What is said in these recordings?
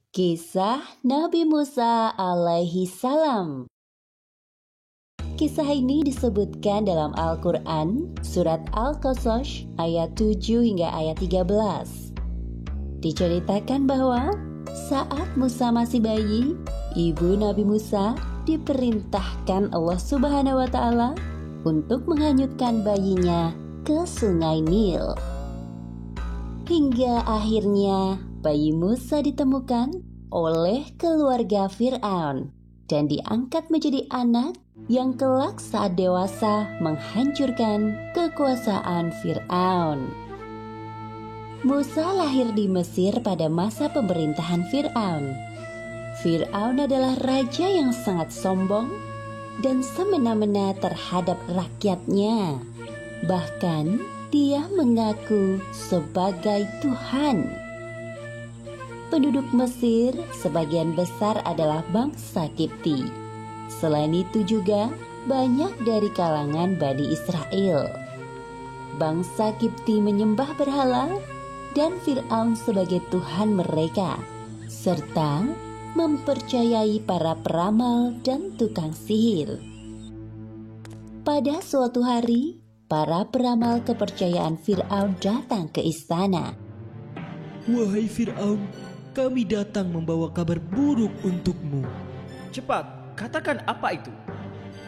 Kisah Nabi Musa alaihi salam. Kisah ini disebutkan dalam Al-Quran, surat Al-Qasas ayat 7 hingga ayat 13. Diceritakan bahwa saat Musa masih bayi, ibu Nabi Musa diperintahkan Allah Subhanahu wa Ta'ala untuk menghanyutkan bayinya ke Sungai Nil. Hingga akhirnya bayi Musa ditemukan oleh keluarga Fir'aun dan diangkat menjadi anak yang kelak saat dewasa menghancurkan kekuasaan Fir'aun. Musa lahir di Mesir pada masa pemerintahan Fir'aun. Fir'aun adalah raja yang sangat sombong dan semena-mena terhadap rakyatnya. Bahkan dia mengaku sebagai Tuhan. Penduduk Mesir sebagian besar adalah bangsa Kipti. Selain itu juga banyak dari kalangan Bani Israel. Bangsa Kipti menyembah berhala dan Fir'aun sebagai Tuhan mereka, serta mempercayai para peramal dan tukang sihir. Pada suatu hari, para peramal kepercayaan Fir'aun datang ke istana. Wahai Fir'aun, kami datang membawa kabar buruk untukmu. Cepat, katakan apa itu?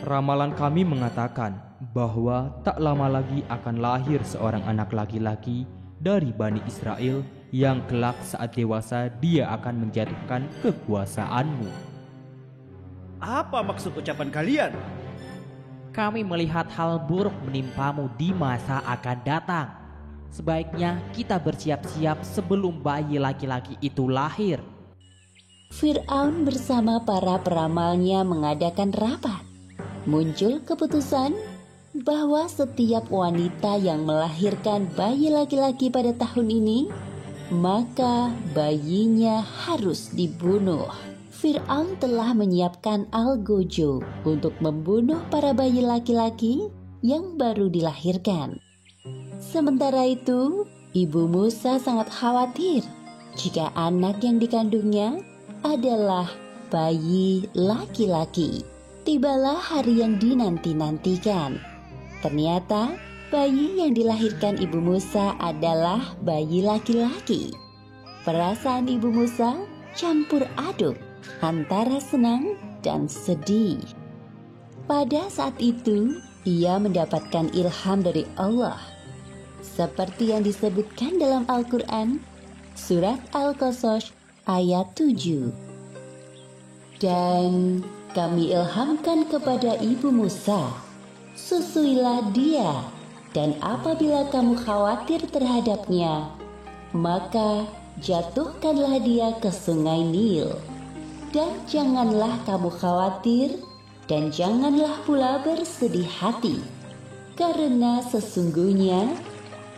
Ramalan kami mengatakan bahwa tak lama lagi akan lahir seorang anak laki-laki dari Bani Israel yang kelak saat dewasa dia akan menjatuhkan kekuasaanmu. Apa maksud ucapan kalian? Kami melihat hal buruk menimpamu di masa akan datang. Sebaiknya kita bersiap-siap sebelum bayi laki-laki itu lahir. Fir'aun bersama para peramalnya mengadakan rapat. Muncul keputusan bahwa setiap wanita yang melahirkan bayi laki-laki pada tahun ini, maka bayinya harus dibunuh. Fir'aun telah menyiapkan algojo untuk membunuh para bayi laki-laki yang baru dilahirkan. Sementara itu, ibu Musa sangat khawatir jika anak yang dikandungnya adalah bayi laki-laki. Tibalah hari yang dinanti-nantikan. Ternyata bayi yang dilahirkan ibu Musa adalah bayi laki-laki. Perasaan ibu Musa campur aduk antara senang dan sedih. Pada saat itu, ia mendapatkan ilham dari Allah. Seperti yang disebutkan dalam Al-Quran, surat Al-Qasas ayat 7. Dan kami ilhamkan kepada ibu Musa, susuilah dia, dan apabila kamu khawatir terhadapnya, maka jatuhkanlah dia ke Sungai Nil. Dan janganlah kamu khawatir, dan janganlah pula bersedih hati, karena sesungguhnya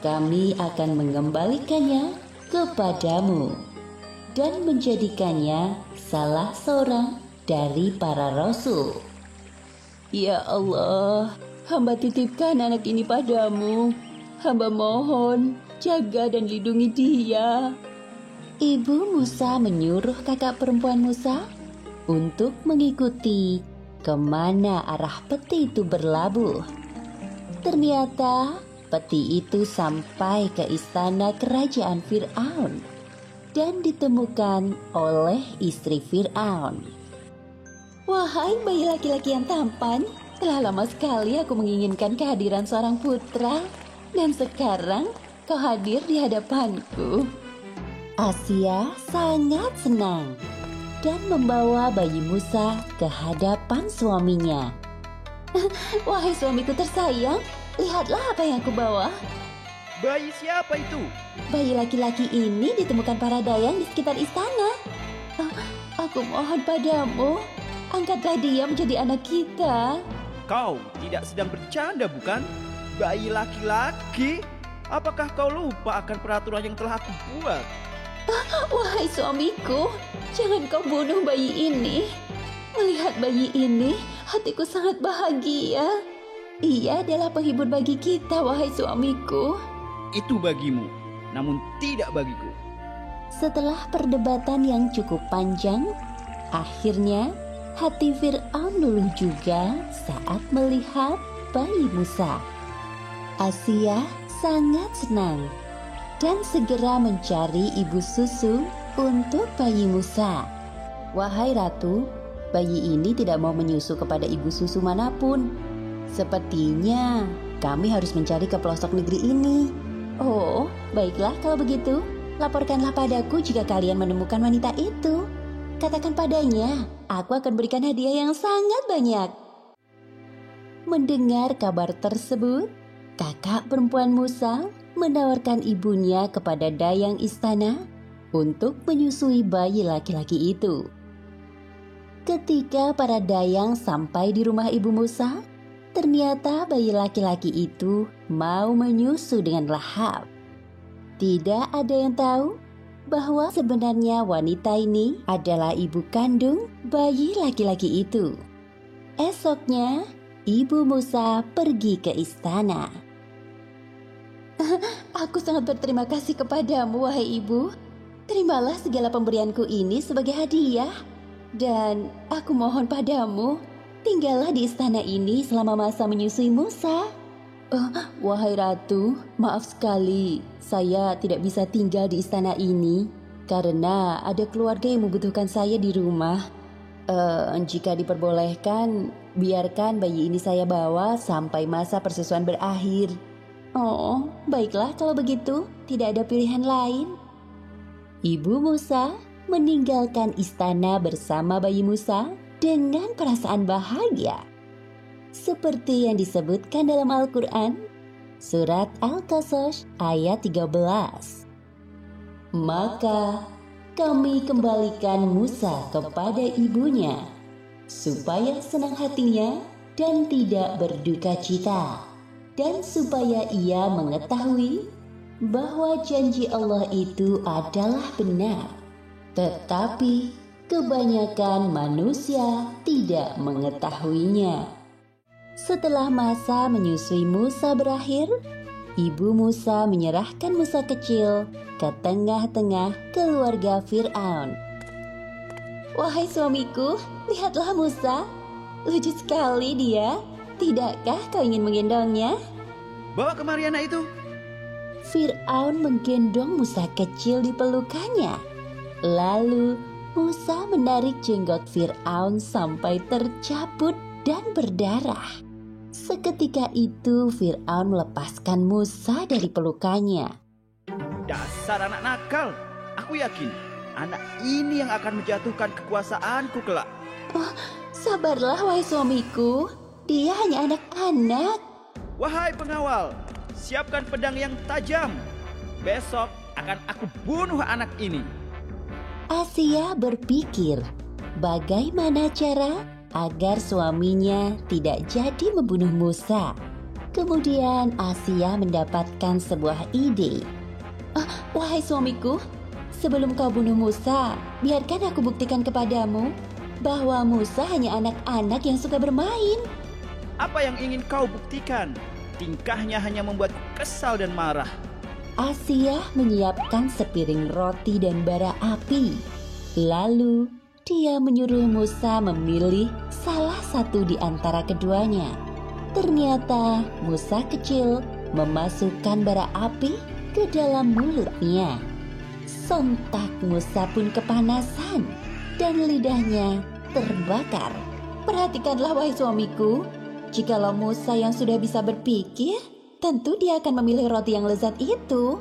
kami akan mengembalikannya kepadamu dan menjadikannya salah seorang dari para rasul. Ya Allah, hamba titipkan anak ini padamu. Hamba mohon, jaga dan lindungi dia. Ibu Musa menyuruh kakak perempuan Musa untuk mengikuti kemana arah peti itu berlabuh. Ternyata peti itu sampai ke istana kerajaan Fir'aun dan ditemukan oleh istri Fir'aun. Wahai bayi laki-laki yang tampan, telah lama sekali aku menginginkan kehadiran seorang putra, dan sekarang kau hadir di hadapanku. Asia sangat senang dan membawa bayi Musa ke hadapan suaminya. Wahai suamiku tersayang, lihatlah apa yang aku bawa. Bayi siapa itu? Bayi laki-laki ini ditemukan para dayang di sekitar istana. Aku mohon padamu, angkatlah dia menjadi anak kita. Kau tidak sedang bercanda bukan? Bayi laki-laki? Apakah kau lupa akan peraturan yang telah aku buat? Wahai suamiku, jangan kau bunuh bayi ini. Melihat bayi ini, hatiku sangat bahagia. Ia adalah penghibur bagi kita, wahai suamiku. Itu bagimu, namun tidak bagiku. Setelah perdebatan yang cukup panjang, akhirnya hati Fir'aun luluh juga saat melihat bayi Musa. Asia sangat senang dan segera mencari ibu susu untuk bayi Musa. Wahai ratu, bayi ini tidak mau menyusu kepada ibu susu manapun. Sepertinya kami harus mencari ke pelosok negeri ini. Oh, baiklah kalau begitu. Laporkanlah padaku jika kalian menemukan wanita itu. Katakan padanya, aku akan berikan hadiah yang sangat banyak. Mendengar kabar tersebut, kakak perempuan Musa menawarkan ibunya kepada dayang istana untuk menyusui bayi laki-laki itu. Ketika para dayang sampai di rumah ibu Musa, ternyata bayi laki-laki itu mau menyusu dengan lahap. Tidak ada yang tahu bahwa sebenarnya wanita ini adalah ibu kandung bayi laki-laki itu. Esoknya, ibu Musa pergi ke istana. Aku sangat berterima kasih kepadamu, wahai ibu. Terimalah segala pemberianku ini sebagai hadiah. Dan aku mohon padamu, tinggallah di istana ini selama masa menyusui Musa. Wahai ratu, maaf sekali, saya tidak bisa tinggal di istana ini karena ada keluarga yang membutuhkan saya di rumah. Jika diperbolehkan, biarkan bayi ini saya bawa sampai masa persusuan berakhir. Oh, baiklah kalau begitu, tidak ada pilihan lain. Ibu Musa meninggalkan istana bersama bayi Musa dengan perasaan bahagia. Seperti yang disebutkan dalam Al-Quran, surat Al-Qasas ayat 13. Maka kami kembalikan Musa kepada ibunya, supaya senang hatinya dan tidak berduka cita, dan supaya ia mengetahui bahwa janji Allah itu adalah benar. Tetapi kebanyakan manusia tidak mengetahuinya. Setelah masa menyusui Musa berakhir, ibu Musa menyerahkan Musa kecil ke tengah-tengah keluarga Fir'aun. Wahai suamiku, lihatlah Musa. Lucu sekali dia. Tidakkah kau ingin menggendongnya? Bawa kemari anak itu. Fir'aun menggendong Musa kecil di pelukannya. Lalu Musa menarik jenggot Fir'aun sampai tercabut dan berdarah. Seketika itu Fir'aun melepaskan Musa dari pelukannya. Dasar anak nakal. Aku yakin anak ini yang akan menjatuhkan kekuasaanku kelak. Sabarlah wahai suamiku. Dia hanya anak-anak. Wahai pengawal, siapkan pedang yang tajam. Besok akan aku bunuh anak ini. Asia berpikir bagaimana cara agar suaminya tidak jadi membunuh Musa. Kemudian Asia mendapatkan sebuah ide. Wahai suamiku, sebelum kau bunuh Musa, biarkan aku buktikan kepadamu bahwa Musa hanya anak-anak yang suka bermain. Apa yang ingin kau buktikan? Tingkahnya hanya membuatku kesal dan marah. Asia menyiapkan sepiring roti dan bara api. Lalu dia menyuruh Musa memilih salah satu di antara keduanya. Ternyata Musa kecil memasukkan bara api ke dalam mulutnya. Sontak Musa pun kepanasan dan lidahnya terbakar. Perhatikanlah wahai suamiku, jikalau Musa yang sudah bisa berpikir, tentu dia akan memilih roti yang lezat itu.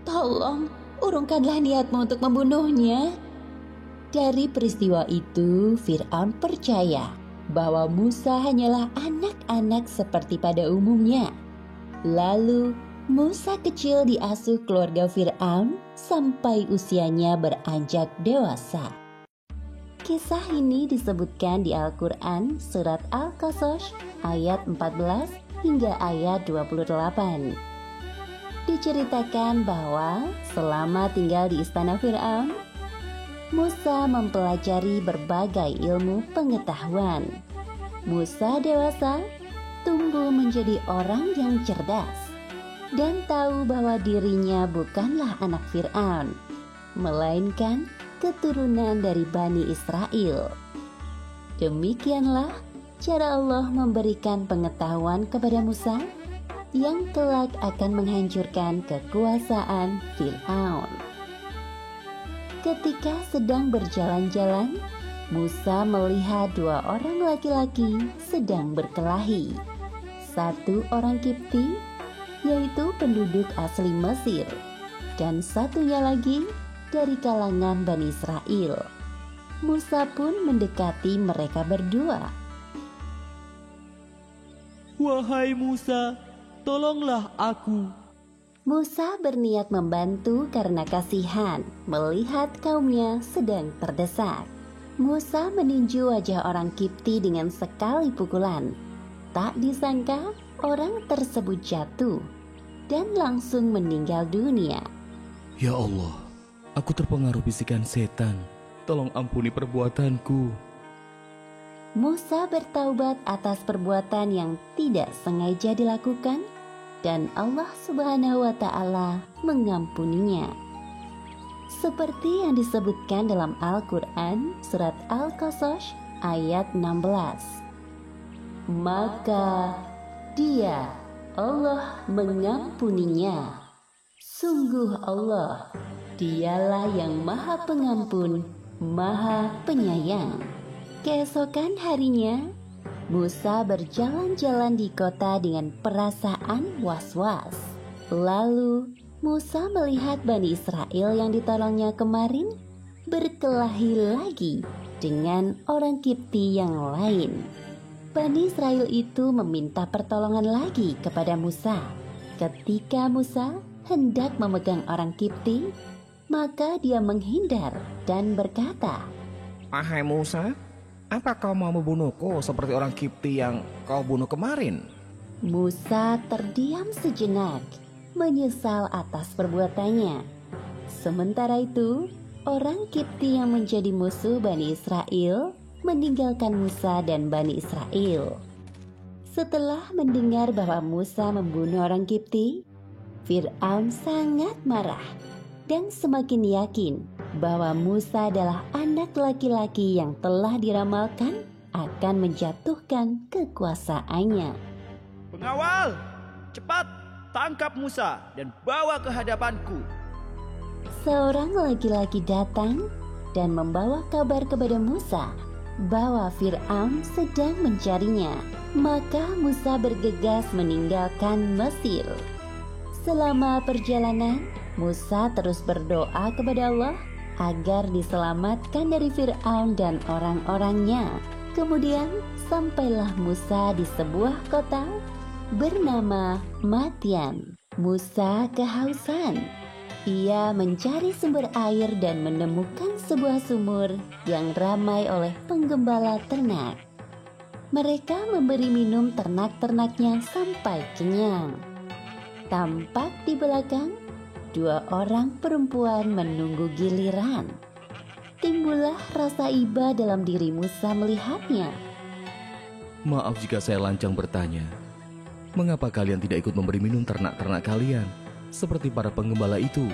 Tolong, urungkanlah niatmu untuk membunuhnya. Dari peristiwa itu, Fir'aun percaya bahwa Musa hanyalah anak-anak seperti pada umumnya. Lalu, Musa kecil diasuh keluarga Fir'aun sampai usianya beranjak dewasa. Kisah ini disebutkan di Al-Quran surat Al-Qasas ayat 14 hingga ayat 28. Diceritakan bahwa selama tinggal di istana Fir'aun, Musa mempelajari berbagai ilmu pengetahuan. Musa dewasa tumbuh menjadi orang yang cerdas dan tahu bahwa dirinya bukanlah anak Fir'aun. melainkan keturunan dari Bani Israel. Demikianlah cara Allah memberikan pengetahuan kepada Musa yang kelak akan menghancurkan kekuasaan Fir'aun. Ketika sedang berjalan-jalan, Musa melihat 2 orang laki-laki sedang berkelahi. Satu orang Kipti, yaitu penduduk asli Mesir, dan satunya lagi dari kalangan Bani Israel. Musa pun mendekati mereka berdua. Wahai Musa, tolonglah aku. Musa berniat membantu karena kasihan melihat kaumnya sedang terdesak. Musa meninju wajah orang Kipti dengan sekali pukulan. Tak disangka orang tersebut jatuh dan langsung meninggal dunia. Ya Allah, aku terpengaruh bisikan setan. Tolong ampuni perbuatanku. Musa bertaubat atas perbuatan yang tidak sengaja dilakukan dan Allah Subhanahu wa Ta'ala mengampuninya. Seperti yang disebutkan dalam Al-Quran surat Al-Qasas ayat 16. Maka Dia, Allah, mengampuninya. Sungguh Allah, Dialah yang Maha Pengampun, Maha Penyayang. Keesokan harinya, Musa berjalan-jalan di kota dengan perasaan was-was. Lalu Musa melihat Bani Israel yang ditolongnya kemarin berkelahi lagi dengan orang Kipti yang lain. Bani Israel itu meminta pertolongan lagi kepada Musa. Ketika Musa hendak memegang orang Kipti, maka dia menghindar dan berkata, "Wahai Musa, apa kau mau membunuhku seperti orang Kipti yang kau bunuh kemarin?" Musa terdiam sejenak, menyesal atas perbuatannya. Sementara itu, orang Kipti yang menjadi musuh Bani Israel meninggalkan Musa dan Bani Israel. Setelah mendengar bahwa Musa membunuh orang Kipti, Fir'aun sangat marah dan semakin yakin bahwa Musa adalah anak laki-laki yang telah diramalkan akan menjatuhkan kekuasaannya. Pengawal, cepat tangkap Musa dan bawa ke hadapanku. Seorang laki-laki datang dan membawa kabar kepada Musa bahwa Fir'aun sedang mencarinya. Maka Musa bergegas meninggalkan Mesir. Selama perjalanan, Musa terus berdoa kepada Allah agar diselamatkan dari Fir'aun dan orang-orangnya. Kemudian sampailah Musa di sebuah kota bernama Madian. Musa kehausan. Ia mencari sumber air dan menemukan sebuah sumur yang ramai oleh penggembala ternak. Mereka memberi minum ternak-ternaknya sampai kenyang. Tampak di belakang 2 orang perempuan menunggu giliran. Timbullah rasa iba dalam diri Musa melihatnya. Maaf jika saya lancang bertanya, mengapa kalian tidak ikut memberi minum ternak-ternak kalian seperti para penggembala itu?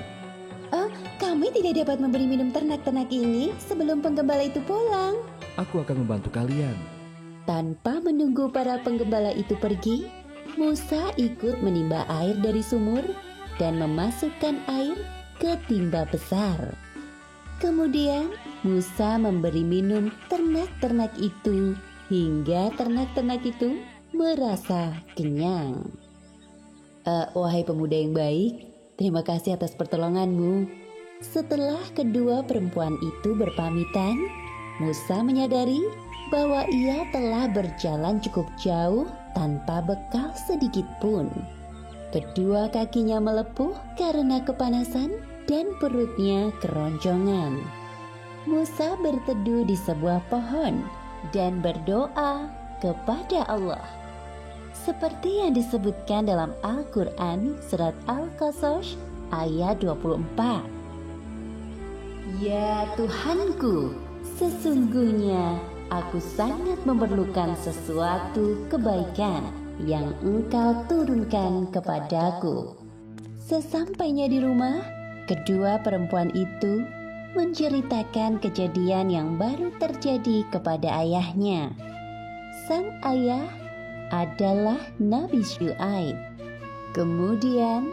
Kami tidak dapat memberi minum ternak-ternak ini sebelum penggembala itu pulang. Aku akan membantu kalian. Tanpa menunggu para penggembala itu pergi, Musa ikut menimba air dari sumur dan memasukkan air ke timba besar. Kemudian Musa memberi minum ternak-ternak itu hingga ternak-ternak itu merasa kenyang. Wahai pemuda yang baik, terima kasih atas pertolonganmu. Setelah kedua perempuan itu berpamitan, Musa menyadari bahwa ia telah berjalan cukup jauh tanpa bekal sedikit pun. Kedua kakinya melepuh karena kepanasan dan perutnya keroncongan. Musa berteduh di sebuah pohon dan berdoa kepada Allah. Seperti yang disebutkan dalam Al-Quran surat Al-Qasas ayat 24. Ya Tuhanku, sesungguhnya aku sangat memerlukan sesuatu kebaikan yang Engkau turunkan kepadaku. Sesampainya di rumah, kedua perempuan itu menceritakan kejadian yang baru terjadi kepada ayahnya. Sang ayah adalah Nabi Syuaib. Kemudian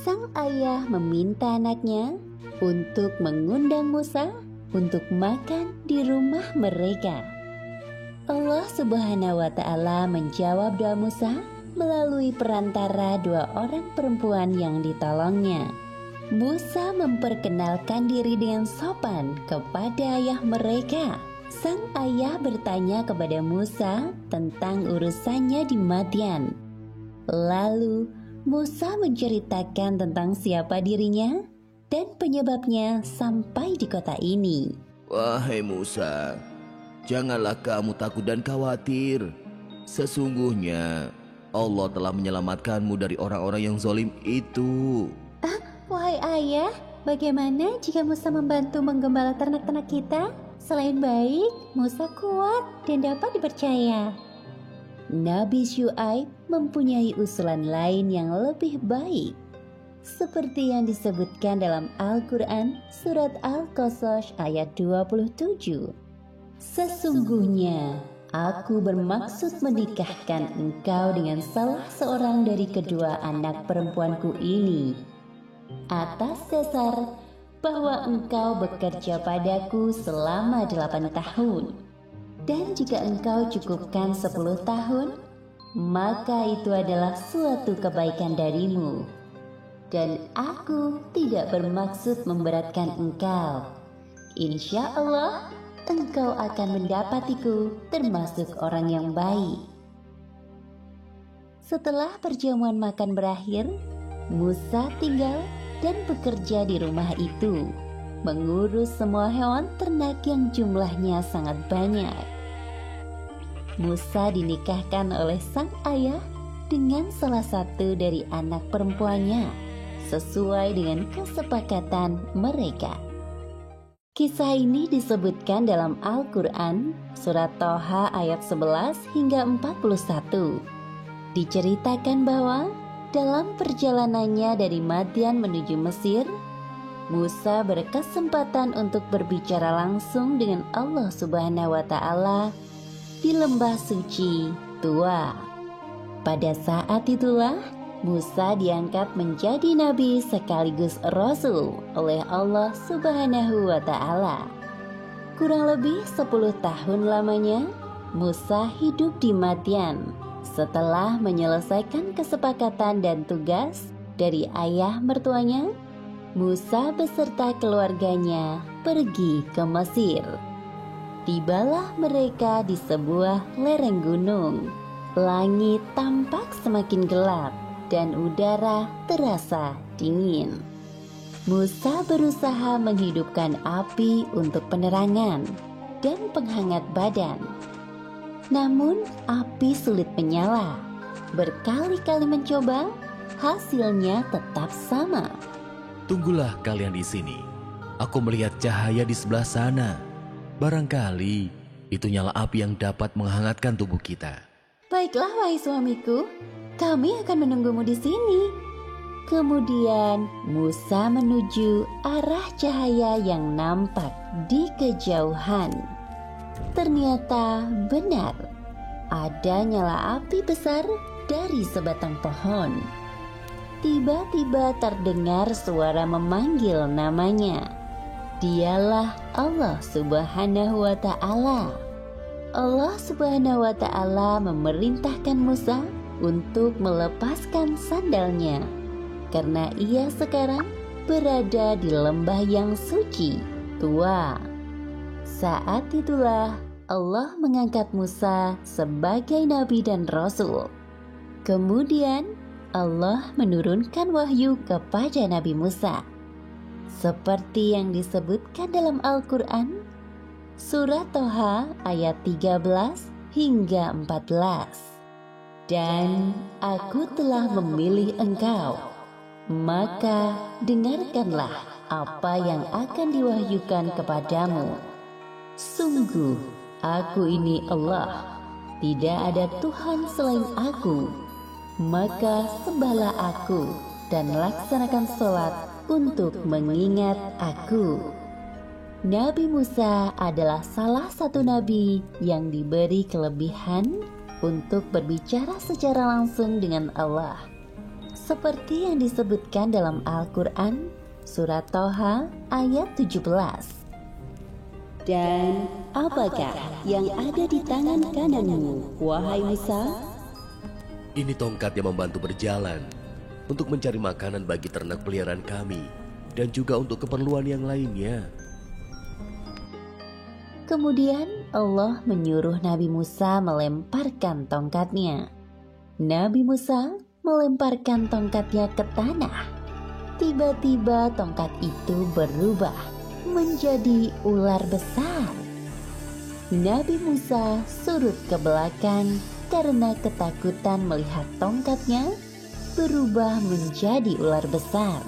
sang ayah meminta anaknya untuk mengundang Musa untuk makan di rumah mereka. Allah Subhanahu wa Ta'ala menjawab doa Musa melalui perantara dua orang perempuan yang ditolongnya. Musa memperkenalkan diri dengan sopan kepada ayah mereka. Sang ayah bertanya kepada Musa tentang urusannya di Madian. Lalu Musa menceritakan tentang siapa dirinya dan penyebabnya sampai di kota ini. Wahai Musa, janganlah kamu takut dan khawatir. Sesungguhnya Allah telah menyelamatkanmu dari orang-orang yang zalim itu. Wahai ayah, bagaimana jika Musa membantu menggembala ternak-ternak kita? Selain baik, Musa kuat dan dapat dipercaya. Nabi Syuaib mempunyai usulan lain yang lebih baik. Seperti yang disebutkan dalam Al-Quran surat Al-Qasas ayat 27. Sesungguhnya aku bermaksud menikahkan engkau dengan salah seorang dari kedua anak perempuanku ini, atas dasar bahwa engkau bekerja padaku selama 8 tahun. Dan jika engkau cukupkan 10 tahun, maka itu adalah suatu kebaikan darimu. Dan aku tidak bermaksud memberatkan engkau. Insya Allah, engkau akan mendapatiku termasuk orang yang baik. Setelah perjamuan makan berakhir, Musa tinggal dan bekerja di rumah itu, mengurus semua hewan ternak yang jumlahnya sangat banyak. Musa dinikahkan oleh sang ayah dengan salah satu dari anak perempuannya, sesuai dengan kesepakatan mereka. Kisah ini disebutkan dalam Al-Quran, surat Toha ayat 11 hingga 41. Diceritakan bahwa dalam perjalanannya dari Madian menuju Mesir, Musa berkesempatan untuk berbicara langsung dengan Allah Subhanahu wa Ta'ala di lembah suci Tua. Pada saat itulah Musa diangkat menjadi nabi sekaligus rasul oleh Allah Subhanahu wa Ta'ala. Kurang lebih 10 tahun lamanya Musa hidup di Madian. Setelah menyelesaikan kesepakatan dan tugas dari ayah mertuanya, Musa beserta keluarganya pergi ke Mesir. Tibalah mereka di sebuah lereng gunung. Langit tampak semakin gelap dan udara terasa dingin. Musa berusaha menghidupkan api untuk penerangan dan penghangat badan. Namun api sulit menyala. Berkali-kali mencoba, hasilnya tetap sama. Tunggulah kalian di sini. Aku melihat cahaya di sebelah sana. Barangkali itu nyala api yang dapat menghangatkan tubuh kita. Baiklah wahai suamiku, kami akan menunggumu di sini. Kemudian Musa menuju arah cahaya yang nampak di kejauhan. Ternyata benar, ada nyala api besar dari sebatang pohon. Tiba-tiba terdengar suara memanggil namanya. Dialah Allah Subhanahu wa Ta'ala. Allah Subhanahu wa Ta'ala memerintahkan Musa untuk melepaskan sandalnya, karena ia sekarang berada di lembah yang suci Tua. Saat itulah Allah mengangkat Musa sebagai nabi dan rasul. Kemudian Allah menurunkan wahyu kepada Nabi Musa, seperti yang disebutkan dalam Al-Quran, surat Toha ayat 13 hingga 14. Dan aku telah memilih engkau, maka dengarkanlah apa yang akan diwahyukan kepadamu. Sungguh, aku ini Allah, tidak ada Tuhan selain aku. Maka sembahlah aku dan laksanakan sholat untuk mengingat aku. Nabi Musa adalah salah satu nabi yang diberi kelebihan untuk berbicara secara langsung dengan Allah. Seperti yang disebutkan dalam Al-Quran, Surat Toha ayat 17. Dan apakah yang ada di tangan kananmu, wahai Musa? Ini tongkat yang membantu berjalan untuk mencari makanan bagi ternak peliharaan kami dan juga untuk keperluan yang lainnya. Kemudian Allah menyuruh Nabi Musa melemparkan tongkatnya. Nabi Musa melemparkan tongkatnya ke tanah. Tiba-tiba tongkat itu berubah menjadi ular besar. Nabi Musa surut ke belakang karena ketakutan melihat tongkatnya berubah menjadi ular besar.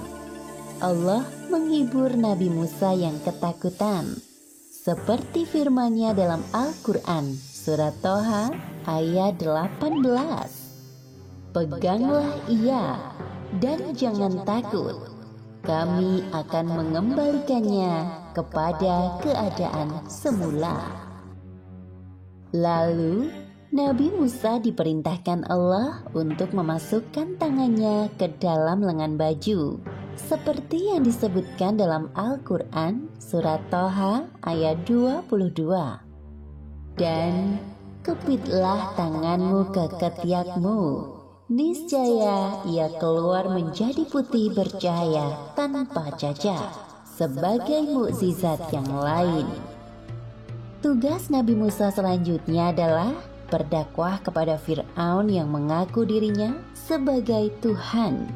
Allah menghibur Nabi Musa yang ketakutan. Seperti firman-Nya dalam Al-Quran, Surat Toha ayat 18. Peganglah ia dan jangan takut. Kami akan mengembalikannya kepada keadaan semula. Lalu, Nabi Musa diperintahkan Allah untuk memasukkan tangannya ke dalam lengan baju. Seperti yang disebutkan dalam Al-Quran, Surat Toha ayat 22. Dan kepitlah tanganmu ke ketiakmu. Niscaya ia keluar menjadi putih bercahaya tanpa cacat, sebagai mukjizat yang lain. Tugas Nabi Musa selanjutnya adalah berdakwah kepada Fir'aun yang mengaku dirinya sebagai Tuhan.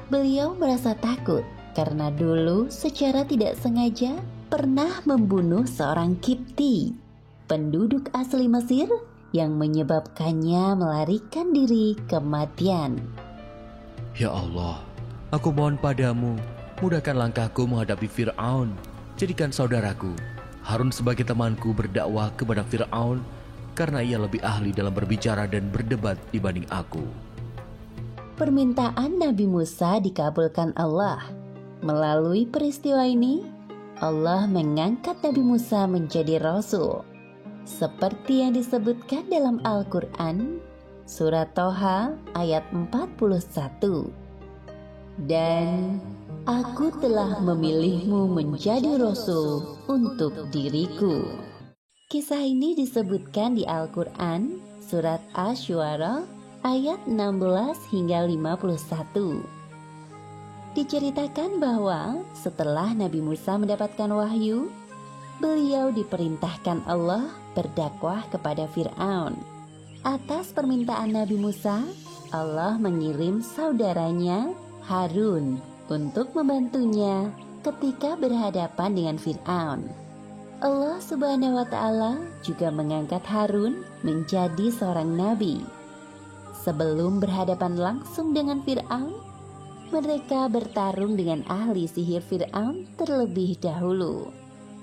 Beliau merasa takut karena dulu secara tidak sengaja pernah membunuh seorang Kipti, penduduk asli Mesir, yang menyebabkannya melarikan diri kematian. Ya Allah, aku mohon padamu, mudahkan langkahku menghadapi Fir'aun. Jadikan saudaraku, Harun sebagai temanku berdakwah kepada Fir'aun, karena ia lebih ahli dalam berbicara dan berdebat dibanding aku. Permintaan Nabi Musa dikabulkan Allah. Melalui peristiwa ini, Allah mengangkat Nabi Musa menjadi Rasul. Seperti yang disebutkan dalam Al-Quran, Surat Toha ayat 41. Dan aku telah memilihmu menjadi Rasul untuk diriku. Kisah ini disebutkan di Al-Quran, Surat Asy-Syu'ara ayat 16 hingga 51. Diceritakan bahwa setelah Nabi Musa mendapatkan wahyu, beliau diperintahkan Allah berdakwah kepada Fir'aun. Atas permintaan Nabi Musa, Allah mengirim saudaranya Harun untuk membantunya ketika berhadapan dengan Fir'aun. Allah Subhanahu wa Ta'ala juga mengangkat Harun menjadi seorang nabi. Sebelum berhadapan langsung dengan Fir'aun, mereka bertarung dengan ahli sihir Fir'aun terlebih dahulu.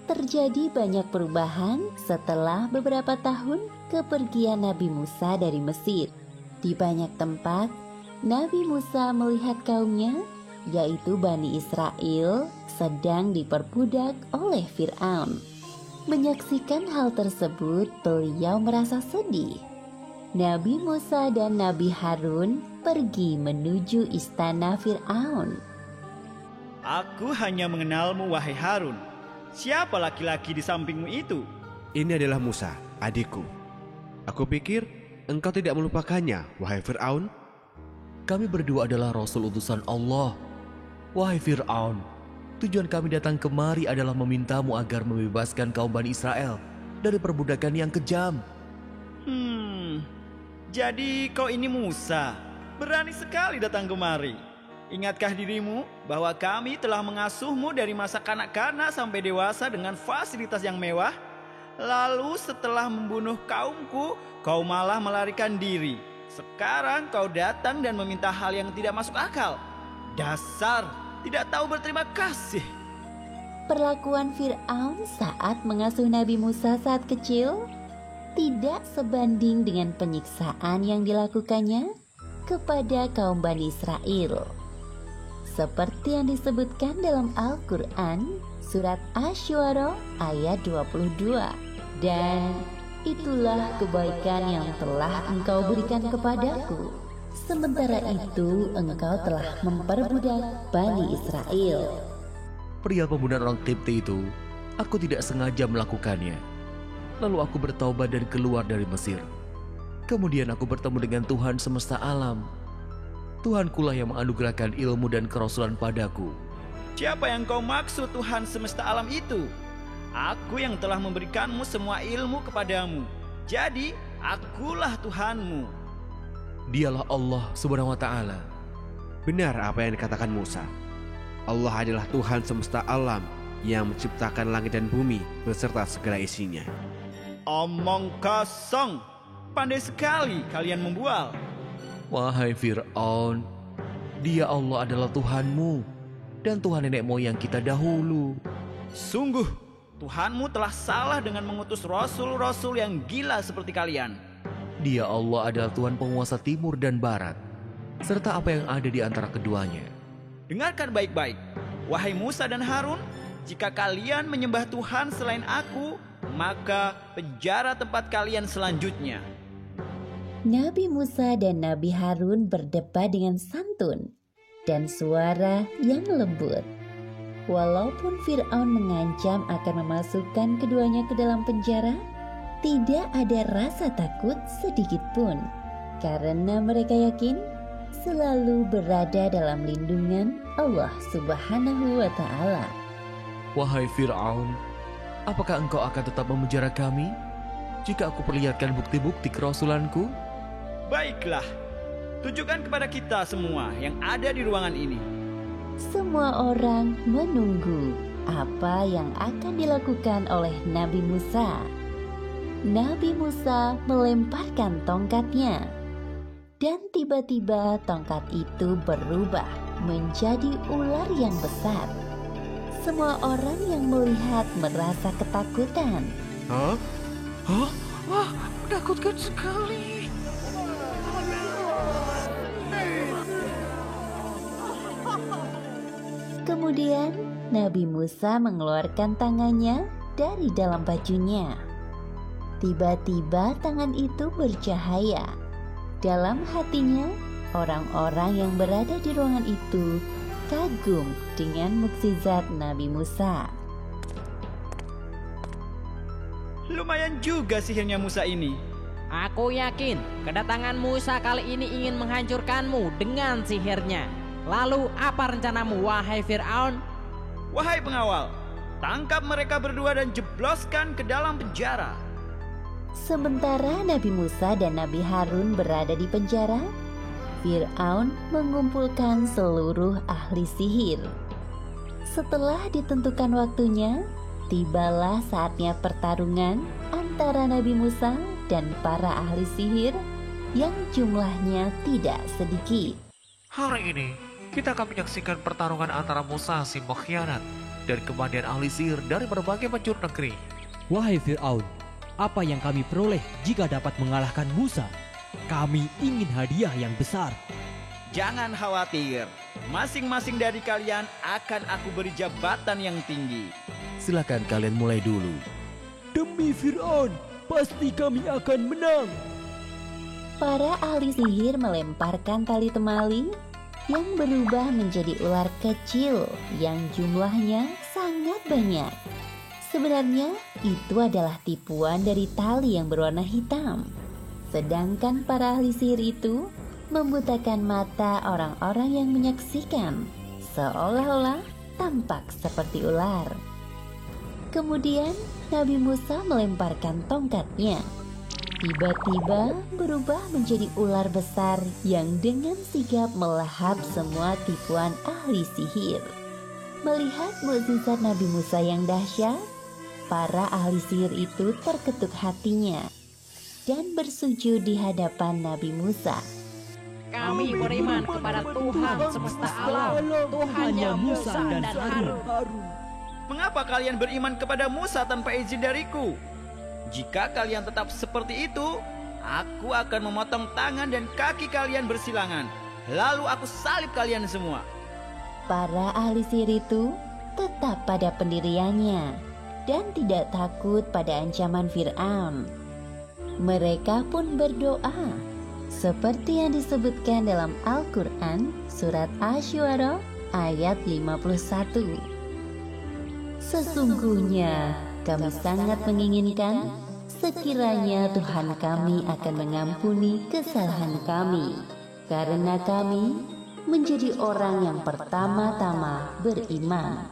Terjadi banyak perubahan setelah beberapa tahun kepergian Nabi Musa dari Mesir. Di banyak tempat, Nabi Musa melihat kaumnya, yaitu Bani Israel, sedang diperbudak oleh Fir'aun. Menyaksikan hal tersebut, beliau merasa sedih. Nabi Musa dan Nabi Harun pergi menuju istana Fir'aun. Aku hanya mengenalmu, wahai Harun. Siapa laki-laki di sampingmu itu? Ini adalah Musa, adikku. Aku pikir engkau tidak melupakannya, wahai Fir'aun. Kami berdua adalah Rasul utusan Allah. Wahai Fir'aun, tujuan kami datang kemari adalah memintamu agar membebaskan kaum Bani Israel dari perbudakan yang kejam. Jadi kau ini Musa, berani sekali datang kemari. Ingatkah dirimu bahwa kami telah mengasuhmu dari masa kanak-kanak sampai dewasa dengan fasilitas yang mewah? Lalu setelah membunuh kaumku, kau malah melarikan diri. Sekarang kau datang dan meminta hal yang tidak masuk akal. Dasar tidak tahu berterima kasih. Perlakuan Fir'aun saat mengasuh Nabi Musa saat kecil tidak sebanding dengan penyiksaan yang dilakukannya kepada kaum Bani Israel. seperti yang disebutkan dalam Al-Quran surat Asy-Syu'ara ayat 22. Dan itulah kebaikan yang telah engkau berikan kepadaku. Sementara itu engkau telah memperbudak Bani Israel. Perihal pembunuhan orang Kipti itu, aku tidak sengaja melakukannya. Lalu aku bertaubat dan keluar dari Mesir. Kemudian aku bertemu dengan Tuhan semesta alam. Tuhankulah yang menganugerahkan ilmu dan kerasulan padaku. Siapa yang kau maksud Tuhan semesta alam itu? Aku yang telah memberikanmu semua ilmu kepadamu. Jadi, akulah Tuhanmu. Dialah Allah Subhanahu wa Ta'ala. Benar apa yang dikatakan Musa. Allah adalah Tuhan semesta alam yang menciptakan langit dan bumi beserta segala isinya. Omong kosong. Pandai sekali kalian membual. Wahai Fir'aun, Dia Allah adalah Tuhanmu dan Tuhan nenek moyang kita dahulu. Sungguh, Tuhanmu telah salah dengan mengutus rasul-rasul yang gila seperti kalian. Dia Allah adalah Tuhan penguasa timur dan barat, serta apa yang ada di antara keduanya. Dengarkan baik-baik, wahai Musa dan Harun, jika kalian menyembah Tuhan selain aku, maka penjara tempat kalian selanjutnya. Nabi Musa dan Nabi Harun berdebat dengan santun dan suara yang lembut. Walaupun Fir'aun mengancam akan memasukkan keduanya ke dalam penjara, tidak ada rasa takut sedikit pun, karena mereka yakin selalu berada dalam lindungan Allah Subhanahu wa Ta'ala. Wahai Fir'aun, apakah engkau akan tetap memenjara kami jika aku perlihatkan bukti-bukti kerasulanku? Baiklah, tunjukkan kepada kita semua yang ada di ruangan ini. Semua orang menunggu apa yang akan dilakukan oleh Nabi Musa. Nabi Musa melemparkan tongkatnya, dan tiba-tiba tongkat itu berubah menjadi ular yang besar. Semua orang yang melihat merasa ketakutan. Hah? Wah, menakutkan sekali. Kemudian Nabi Musa mengeluarkan tangannya dari dalam bajunya. Tiba-tiba tangan itu bercahaya. Dalam hatinya, orang-orang yang berada di ruangan itu kagum dengan mukjizat Nabi Musa. Lumayan juga sihirnya Musa ini. Aku yakin kedatangan Musa kali ini ingin menghancurkanmu dengan sihirnya. Lalu apa rencanamu, wahai Fir'aun? Wahai pengawal, tangkap mereka berdua dan jebloskan ke dalam penjara. Sementara Nabi Musa dan Nabi Harun berada di penjara, Fir'aun mengumpulkan seluruh ahli sihir. Setelah ditentukan waktunya, tibalah saatnya pertarungan antara Nabi Musa dan para ahli sihir yang jumlahnya tidak sedikit. Hari ini, kita akan menyaksikan pertarungan antara Musa si pengkhianat dan kemudian ahli sihir dari berbagai penjuru negeri. Wahai Fir'aun, apa yang kami peroleh jika dapat mengalahkan Musa? Kami ingin hadiah yang besar. Jangan khawatir, masing-masing dari kalian akan aku beri jabatan yang tinggi. Silakan kalian mulai dulu. Demi Fir'aun, pasti kami akan menang. Para ahli sihir melemparkan tali temali yang berubah menjadi ular kecil yang jumlahnya sangat banyak. Sebenarnya itu adalah tipuan dari tali yang berwarna hitam. Sedangkan para ahli sihir itu membutakan mata orang-orang yang menyaksikan, seolah-olah tampak seperti ular. Kemudian Nabi Musa melemparkan tongkatnya. Tiba-tiba berubah menjadi ular besar yang dengan sigap melahap semua tipuan ahli sihir. Melihat mukjizat Nabi Musa yang dahsyat, para ahli sihir itu terketuk hatinya dan bersujud di hadapan Nabi Musa. Kami beriman kepada Tuhan semesta alam, Tuhannya Musa dan Harun. Mengapa kalian beriman kepada Musa tanpa izin dariku? Jika kalian tetap seperti itu, aku akan memotong tangan dan kaki kalian bersilangan. Lalu aku salib kalian semua. Para ahli sihir itu tetap pada pendiriannya dan tidak takut pada ancaman Fir'aun. Mereka pun berdoa seperti yang disebutkan dalam Al-Quran surat Asy-Syu'ara ayat 51. Sesungguhnya kami sangat menginginkan sekiranya Tuhan kami akan mengampuni kesalahan kami, karena kami menjadi orang yang pertama-tama beriman.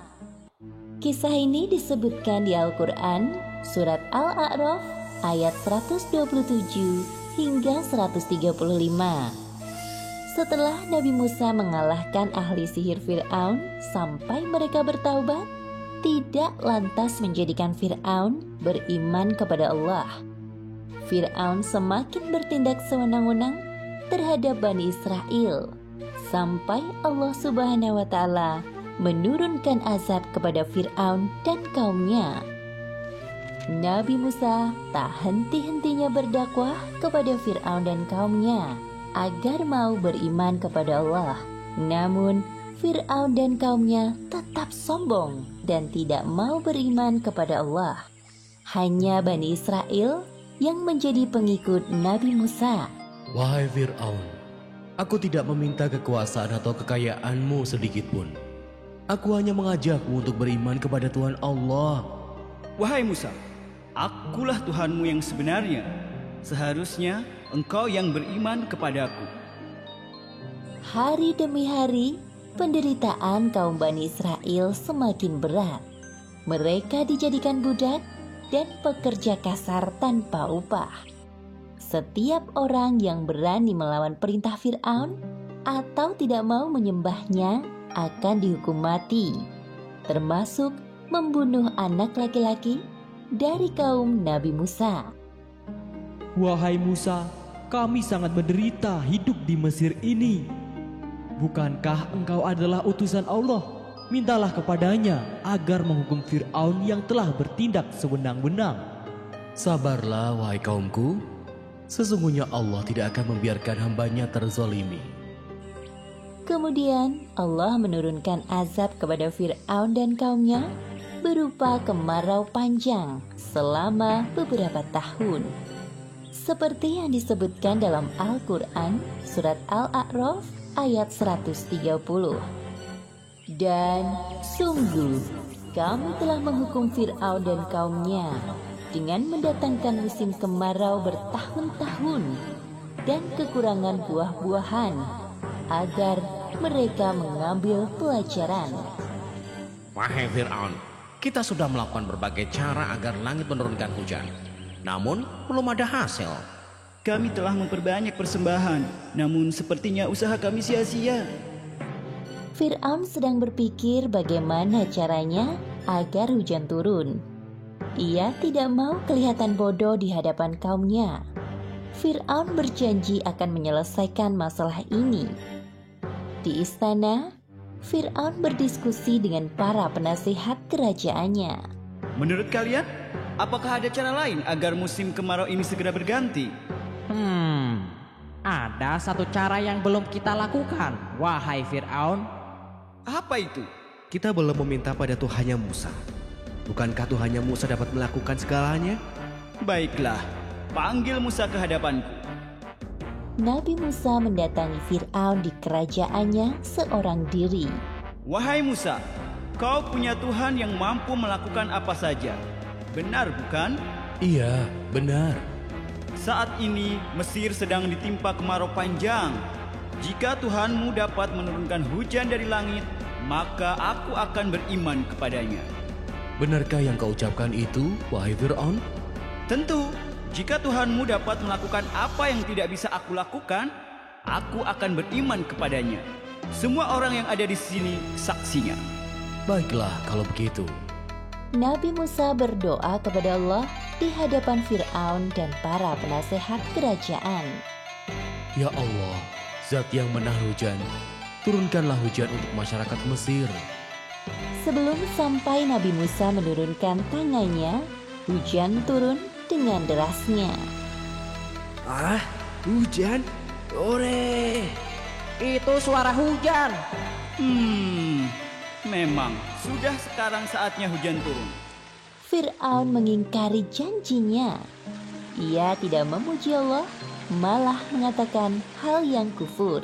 Kisah ini disebutkan di Al-Quran surat Al-A'raf ayat 127 hingga 135. Setelah Nabi Musa mengalahkan ahli sihir Fir'aun sampai mereka bertaubat, tidak lantas menjadikan Fir'aun beriman kepada Allah. Fir'aun semakin bertindak sewenang-wenang terhadap Bani Israel, sampai Allah Subhanahu wa Ta'ala menurunkan azab kepada Fir'aun dan kaumnya. Nabi Musa tak henti-hentinya berdakwah kepada Fir'aun dan kaumnya agar mau beriman kepada Allah. Namun Fir'aun dan kaumnya tetap sombong dan tidak mau beriman kepada Allah. Hanya Bani Israel yang menjadi pengikut Nabi Musa. Wahai Fir'aun, aku tidak meminta kekuasaan atau kekayaanmu sedikit pun. Aku hanya mengajakmu untuk beriman kepada Tuhan Allah. Wahai Musa, akulah Tuhanmu yang sebenarnya. Seharusnya engkau yang beriman kepadaku. Hari demi hari, penderitaan kaum Bani Israel semakin berat. Mereka dijadikan budak dan pekerja kasar tanpa upah. Setiap orang yang berani melawan perintah Fir'aun atau tidak mau menyembahnya akan dihukum mati, termasuk membunuh anak laki-laki dari kaum Nabi Musa. Wahai Musa, kami sangat menderita hidup di Mesir ini. Bukankah engkau adalah utusan Allah? Mintalah kepadanya agar menghukum Fir'aun yang telah bertindak sewenang-wenang. Sabarlah wahai kaumku, sesungguhnya Allah tidak akan membiarkan hambanya terzolimi. Kemudian Allah menurunkan azab kepada Fir'aun dan kaumnya berupa kemarau panjang selama beberapa tahun. Seperti yang disebutkan dalam Al-Quran surat Al-A'raf ayat 130. Dan sungguh kami telah menghukum Fir'aun dan kaumnya dengan mendatangkan musim kemarau bertahun-tahun dan kekurangan buah-buahan agar mereka mengambil pelajaran. Wahai Fir'aun, kita sudah melakukan berbagai cara agar langit menurunkan hujan. Namun belum ada hasil. Kami telah memperbanyak persembahan, namun sepertinya usaha kami sia-sia. Fir'aun sedang berpikir bagaimana caranya agar hujan turun. Ia tidak mau kelihatan bodoh di hadapan kaumnya. Fir'aun berjanji akan menyelesaikan masalah ini. Di istana, Fir'aun berdiskusi dengan para penasihat kerajaannya. Menurut kalian, apakah ada cara lain agar musim kemarau ini segera berganti? Ada satu cara yang belum kita lakukan, wahai Fir'aun. Apa itu? Kita belum meminta pada Tuhannya Musa. Bukankah Tuhannya Musa dapat melakukan segalanya? Baiklah, panggil Musa ke hadapanku. Nabi Musa mendatangi Fir'aun di kerajaannya seorang diri. Wahai Musa, kau punya Tuhan yang mampu melakukan apa saja. Benar bukan? Iya, benar. Saat ini Mesir sedang ditimpa kemarau panjang. Jika Tuhanmu dapat menurunkan hujan dari langit, maka aku akan beriman kepadanya. Benarkah yang kau ucapkan itu, wahai Fir'aun? Tentu, jika Tuhanmu dapat melakukan apa yang tidak bisa aku lakukan, aku akan beriman kepadanya. Semua orang yang ada di sini saksinya. Baiklah kalau begitu. Nabi Musa berdoa kepada Allah di hadapan Fir'aun dan para penasehat kerajaan. Ya Allah, Zat yang menahan hujan, turunkanlah hujan untuk masyarakat Mesir. Sebelum sampai Nabi Musa menurunkan tangannya, hujan turun dengan derasnya. Hujan? Ore! Itu suara hujan. Memang sudah sekarang saatnya hujan turun. Fir'aun mengingkari janjinya. Ia tidak memuji Allah, malah mengatakan hal yang kufur.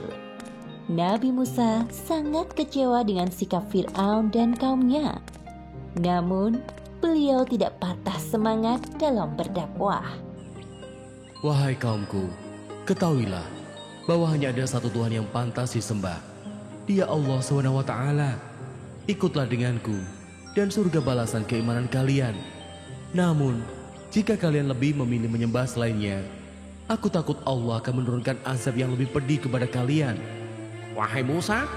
Nabi Musa sangat kecewa dengan sikap Fir'aun dan kaumnya. Namun, beliau tidak patah semangat dalam berdakwah. Wahai kaumku, ketahuilah bahwa hanya ada satu Tuhan yang pantas disembah. Dia Allah SWT. Ikutlah denganku dan surga balasan keimanan kalian. Namun, jika kalian lebih memilih menyembah selainnya, aku takut Allah akan menurunkan azab yang lebih pedih kepada kalian. Wahai Musa,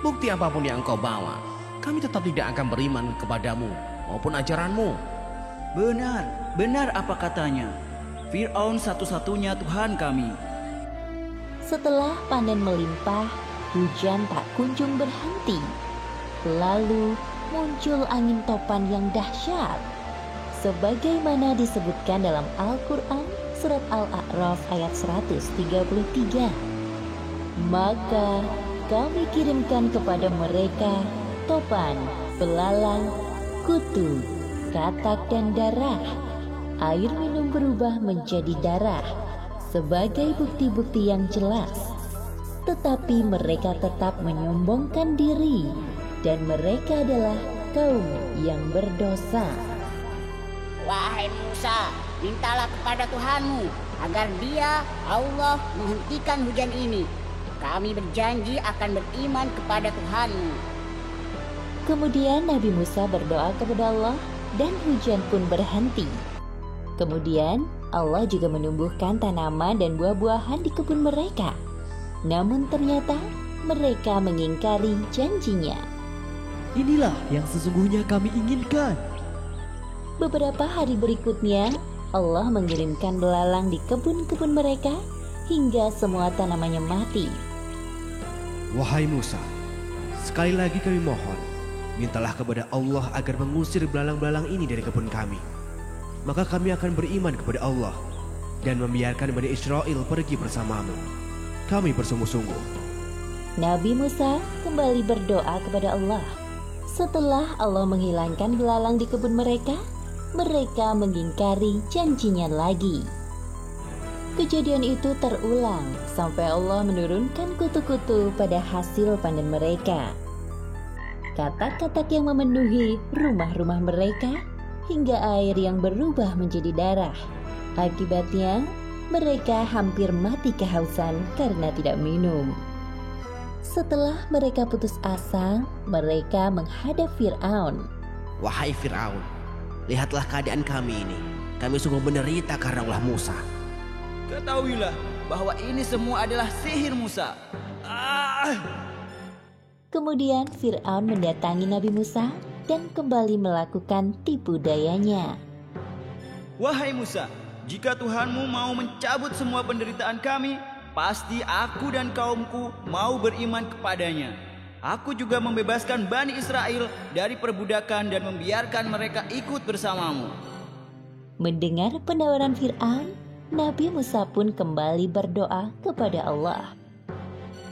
bukti apapun yang engkau bawa, kami tetap tidak akan beriman kepadamu maupun ajaranmu. Benar apa katanya. Fir'aun satu-satunya Tuhan kami. Setelah panen melimpah, hujan tak kunjung berhenti. Lalu muncul angin topan yang dahsyat. Sebagaimana disebutkan dalam Al-Quran surat Al-A'raf ayat 133. Maka kami kirimkan kepada mereka topan, belalang, kutu, katak dan darah. Air minum berubah menjadi darah sebagai bukti-bukti yang jelas. Tetapi mereka tetap menyombongkan diri, dan mereka adalah kaum yang berdosa. Wahai Musa, mintalah kepada Tuhanmu agar Dia, Allah, menghentikan hujan ini. Kami berjanji akan beriman kepada Tuhanmu. Kemudian Nabi Musa berdoa kepada Allah dan hujan pun berhenti. Kemudian Allah juga menumbuhkan tanaman dan buah-buahan di kebun mereka. Namun ternyata mereka mengingkari janjinya. Inilah yang sesungguhnya kami inginkan. Beberapa hari berikutnya, Allah mengirimkan belalang di kebun-kebun mereka hingga semua tanamannya mati. Wahai Musa, sekali lagi kami mohon, mintalah kepada Allah agar mengusir belalang-belalang ini dari kebun kami. Maka kami akan beriman kepada Allah dan membiarkan Bani Israel pergi bersamamu. Kami bersungguh-sungguh. Nabi Musa kembali berdoa kepada Allah. Setelah Allah menghilangkan belalang di kebun mereka mengingkari janjinya lagi. Kejadian itu terulang sampai Allah menurunkan kutu-kutu pada hasil panen mereka. Katak-katak yang memenuhi rumah-rumah mereka hingga air yang berubah menjadi darah. Akibatnya, mereka hampir mati kehausan karena tidak minum. Setelah mereka putus asa, mereka menghadap Fir'aun. Wahai Fir'aun, lihatlah keadaan kami ini. Kami sungguh menderita karena ulah Musa. Ketahuilah bahwa ini semua adalah sihir Musa. Kemudian Fir'aun mendatangi Nabi Musa dan kembali melakukan tipu dayanya. Wahai Musa, jika Tuhanmu mau mencabut semua penderitaan kami, pasti aku dan kaumku mau beriman kepadanya. Aku juga membebaskan Bani Israel dari perbudakan dan membiarkan mereka ikut bersamamu. Mendengar penawaran Fir'aun, Nabi Musa pun kembali berdoa kepada Allah.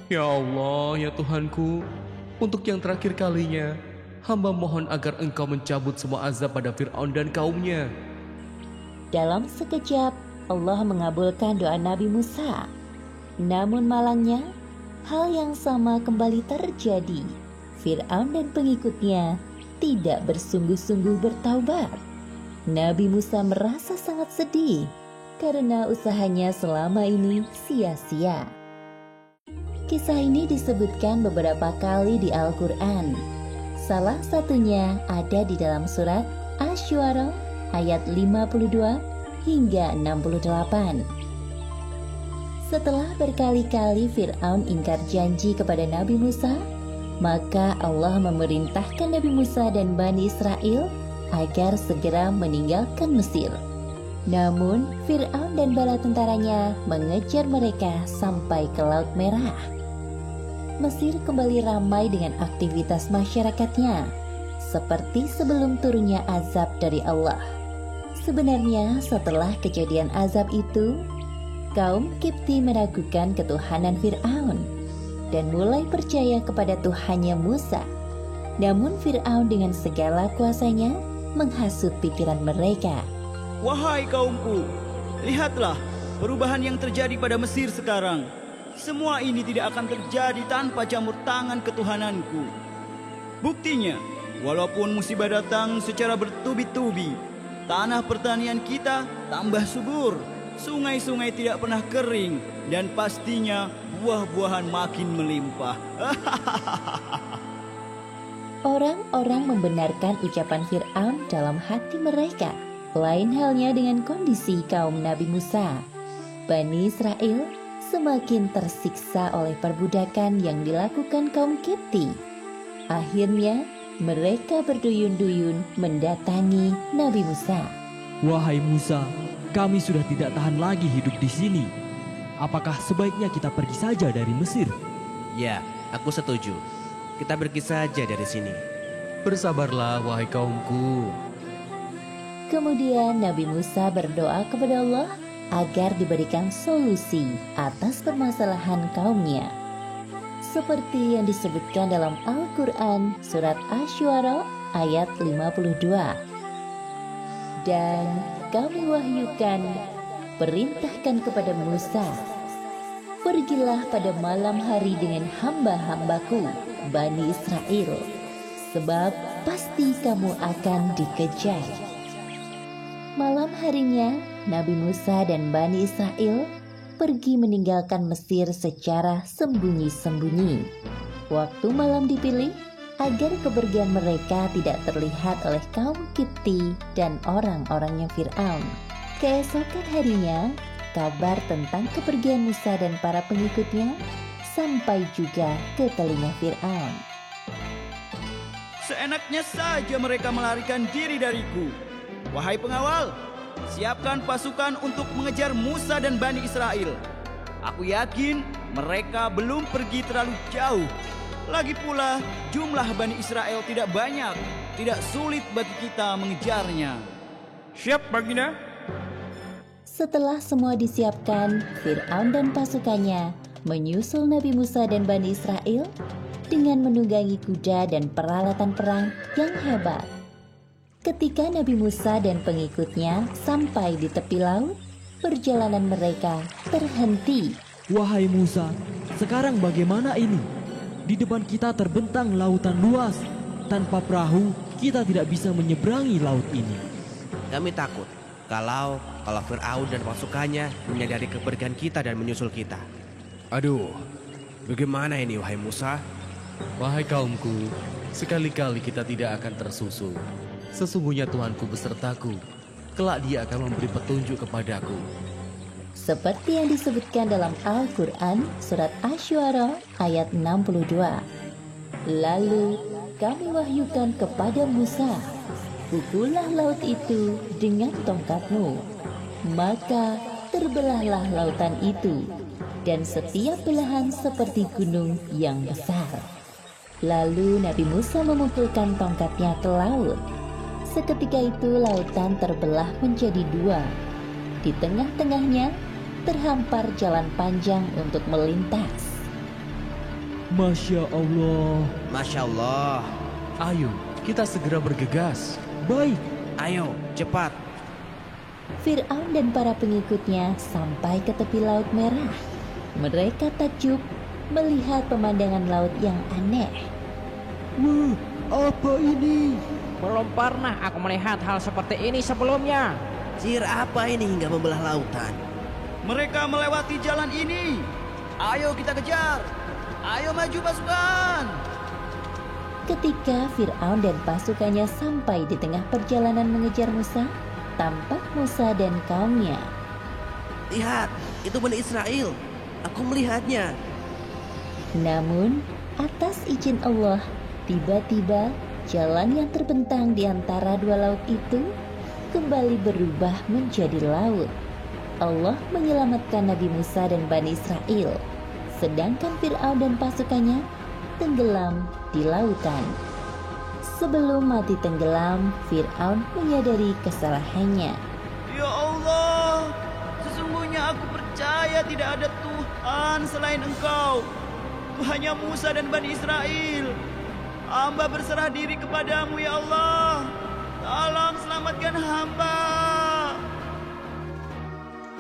Ya Allah, ya Tuhanku, untuk yang terakhir kalinya, hamba mohon agar Engkau mencabut semua azab pada Fir'aun dan kaumnya. Dalam sekejap, Allah mengabulkan doa Nabi Musa. Namun malangnya, hal yang sama kembali terjadi. Fir'aun dan pengikutnya tidak bersungguh-sungguh bertaubat. Nabi Musa merasa sangat sedih karena usahanya selama ini sia-sia. Kisah ini disebutkan beberapa kali di Al-Quran. Salah satunya ada di dalam surat Asy-Syu'ara ayat 52 hingga 68. Setelah berkali-kali Fir'aun ingkar janji kepada Nabi Musa, maka Allah memerintahkan Nabi Musa dan Bani Israel agar segera meninggalkan Mesir. Namun Fir'aun dan bala tentaranya mengejar mereka sampai ke Laut Merah. Mesir kembali ramai dengan aktivitas masyarakatnya, seperti sebelum turunnya azab dari Allah. Sebenarnya setelah kejadian azab itu, kaum Kipti meragukan ketuhanan Fir'aun. dan mulai percaya kepada Tuhannya Musa. Namun Fir'aun dengan segala kuasanya menghasut pikiran mereka. Wahai kaumku, lihatlah perubahan yang terjadi pada Mesir sekarang. Semua ini tidak akan terjadi tanpa campur tangan ketuhananku. Buktinya, walaupun musibah datang secara bertubi-tubi, tanah pertanian kita tambah subur, sungai-sungai tidak pernah kering, dan pastinya buah-buahan makin melimpah. Orang-orang membenarkan ucapan Fir'aun dalam hati mereka. Lain halnya dengan kondisi kaum Nabi Musa. Bani Israel semakin tersiksa oleh perbudakan yang dilakukan kaum Kipti. Akhirnya mereka berduyun-duyun mendatangi Nabi Musa. Wahai Musa, kami sudah tidak tahan lagi hidup di sini. Apakah sebaiknya kita pergi saja dari Mesir? Ya, aku setuju. Kita pergi saja dari sini. Bersabarlah, wahai kaumku. Kemudian Nabi Musa berdoa kepada Allah agar diberikan solusi atas permasalahan kaumnya. Seperti yang disebutkan dalam Al-Quran surat Asy-Syu'ara ayat 52. Dan kami wahyukan, perintahkan kepada Musa, pergilah pada malam hari dengan hamba-hambaku Bani Israel, sebab pasti kamu akan dikejar. Malam harinya, Nabi Musa dan Bani Israel pergi meninggalkan Mesir secara sembunyi-sembunyi. Waktu malam dipilih agar kepergian mereka tidak terlihat oleh kaum Kipti dan orang-orangnya Fir'aun. Keesokan harinya, kabar tentang kepergian Musa dan para pengikutnya sampai juga ke telinga Fir'aun. Seenaknya saja mereka melarikan diri dariku. Wahai pengawal, siapkan pasukan untuk mengejar Musa dan Bani Israel. Aku yakin mereka belum pergi terlalu jauh. Lagi pula, jumlah Bani Israel tidak banyak. Tidak sulit bagi kita mengejarnya. Siap, Baginda. Setelah semua disiapkan, Fir'aun dan pasukannya menyusul Nabi Musa dan Bani Israel dengan menunggangi kuda dan peralatan perang yang hebat. Ketika Nabi Musa dan pengikutnya sampai di tepi laut, perjalanan mereka terhenti. Wahai Musa, sekarang bagaimana ini? Di depan kita terbentang lautan luas. Tanpa perahu, kita tidak bisa menyeberangi laut ini. Kami takut kalau Fir'aun dan pasukannya menyadari kepergian kita dan menyusul kita. Aduh, bagaimana ini wahai Musa? Wahai kaumku, sekali-kali kita tidak akan tersusul. Sesungguhnya Tuhanku besertaku. Kelak Dia akan memberi petunjuk kepadaku. Seperti yang disebutkan dalam Al-Quran surat Asy-Syu'ara ayat 62. Lalu kami wahyukan kepada Musa, pukullah laut itu dengan tongkatmu. Maka terbelahlah lautan itu, dan setiap belahan seperti gunung yang besar. Lalu Nabi Musa memukulkan tongkatnya ke laut. Seketika itu lautan terbelah menjadi dua. Di tengah-tengahnya terhampar jalan panjang untuk melintas. Masya Allah. Masya Allah. Ayo, kita segera bergegas. Baik. Ayo, cepat. Fir'aun dan para pengikutnya sampai ke tepi Laut Merah. Mereka takjub melihat pemandangan laut yang aneh. Wah, apa ini? Belum pernah aku melihat hal seperti ini sebelumnya. Sihir apa ini hingga membelah lautan? Mereka melewati jalan ini. Ayo kita kejar. Ayo maju pasukan. Ketika Fir'aun dan pasukannya sampai di tengah perjalanan mengejar Musa, tampak Musa dan kaumnya. Lihat, itu Bani Israel. Aku melihatnya. Namun, atas izin Allah, tiba-tiba jalan yang terbentang di antara dua laut itu kembali berubah menjadi laut. Allah menyelamatkan Nabi Musa dan Bani Israel, sedangkan Fir'aun dan pasukannya tenggelam di lautan. Sebelum mati tenggelam, Fir'aun menyadari kesalahannya. Ya Allah, sesungguhnya aku percaya tidak ada Tuhan selain Engkau. Tuhannya Musa dan Bani Israel. Hamba berserah diri kepadamu ya Allah. Tolong selamatkan hamba.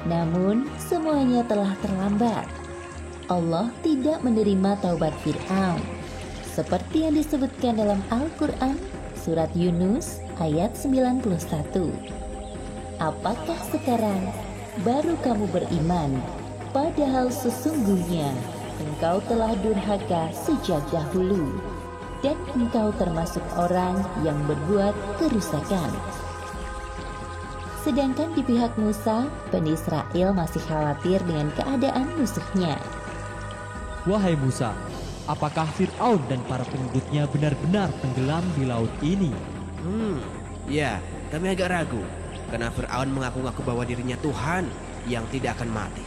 Namun semuanya telah terlambat. Allah tidak menerima taubat Fir'aun. Seperti yang disebutkan dalam Al-Quran, surat Yunus ayat 91. Apakah sekarang baru kamu beriman, padahal sesungguhnya engkau telah durhaka sejak dahulu, dan engkau termasuk orang yang berbuat kerusakan. Sedangkan di pihak Musa, Bani Israel masih khawatir dengan keadaan musuhnya. Wahai Musa, apakah Fir'aun dan para pengikutnya benar-benar tenggelam di laut ini? Ya, kami agak ragu. Karena Fir'aun mengaku-ngaku bahwa dirinya Tuhan yang tidak akan mati.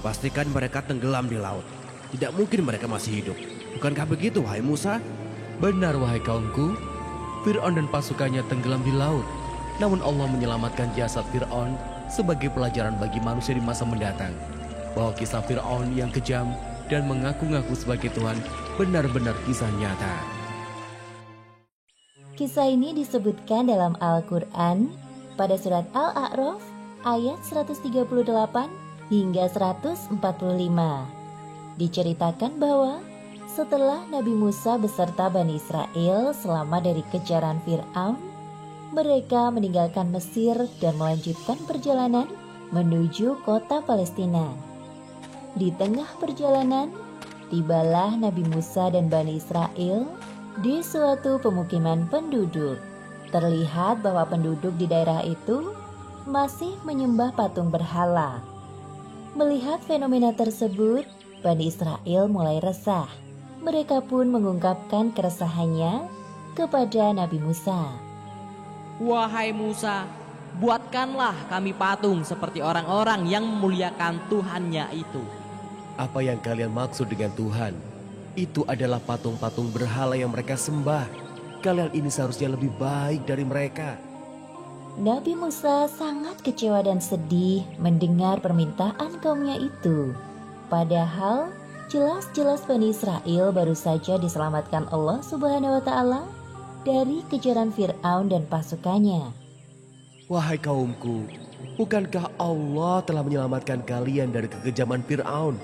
Pastikan mereka tenggelam di laut. Tidak mungkin mereka masih hidup. Bukankah begitu, wahai Musa? Benar wahai kaumku, Fir'aun dan pasukannya tenggelam di laut. Namun Allah menyelamatkan jasad Fir'aun sebagai pelajaran bagi manusia di masa mendatang. Bahwa kisah Fir'aun yang kejam dan mengaku-ngaku sebagai Tuhan benar-benar kisah nyata. Kisah ini disebutkan dalam Al-Quran pada surat Al-A'raf ayat 138 hingga 145. Diceritakan bahwa setelah Nabi Musa beserta Bani Israel selama dari kejaran Fir'aun, mereka meninggalkan Mesir dan melanjutkan perjalanan menuju kota Palestina. Di tengah perjalanan, tibalah Nabi Musa dan Bani Israel di suatu pemukiman penduduk. Terlihat bahwa penduduk di daerah itu masih menyembah patung berhala. Melihat fenomena tersebut, Bani Israel mulai resah. Mereka pun mengungkapkan keresahannya kepada Nabi Musa. Wahai Musa, buatkanlah kami patung seperti orang-orang yang memuliakan Tuhannya itu. Apa yang kalian maksud dengan Tuhan? Itu adalah patung-patung berhala yang mereka sembah. Kalian ini seharusnya lebih baik dari mereka. Nabi Musa sangat kecewa dan sedih mendengar permintaan kaumnya itu. Padahal jelas-jelas Bani Israel baru saja diselamatkan Allah Subhanahu wa Ta'ala dari kejaran Fir'aun dan pasukannya. Wahai kaumku, bukankah Allah telah menyelamatkan kalian dari kekejaman Fir'aun?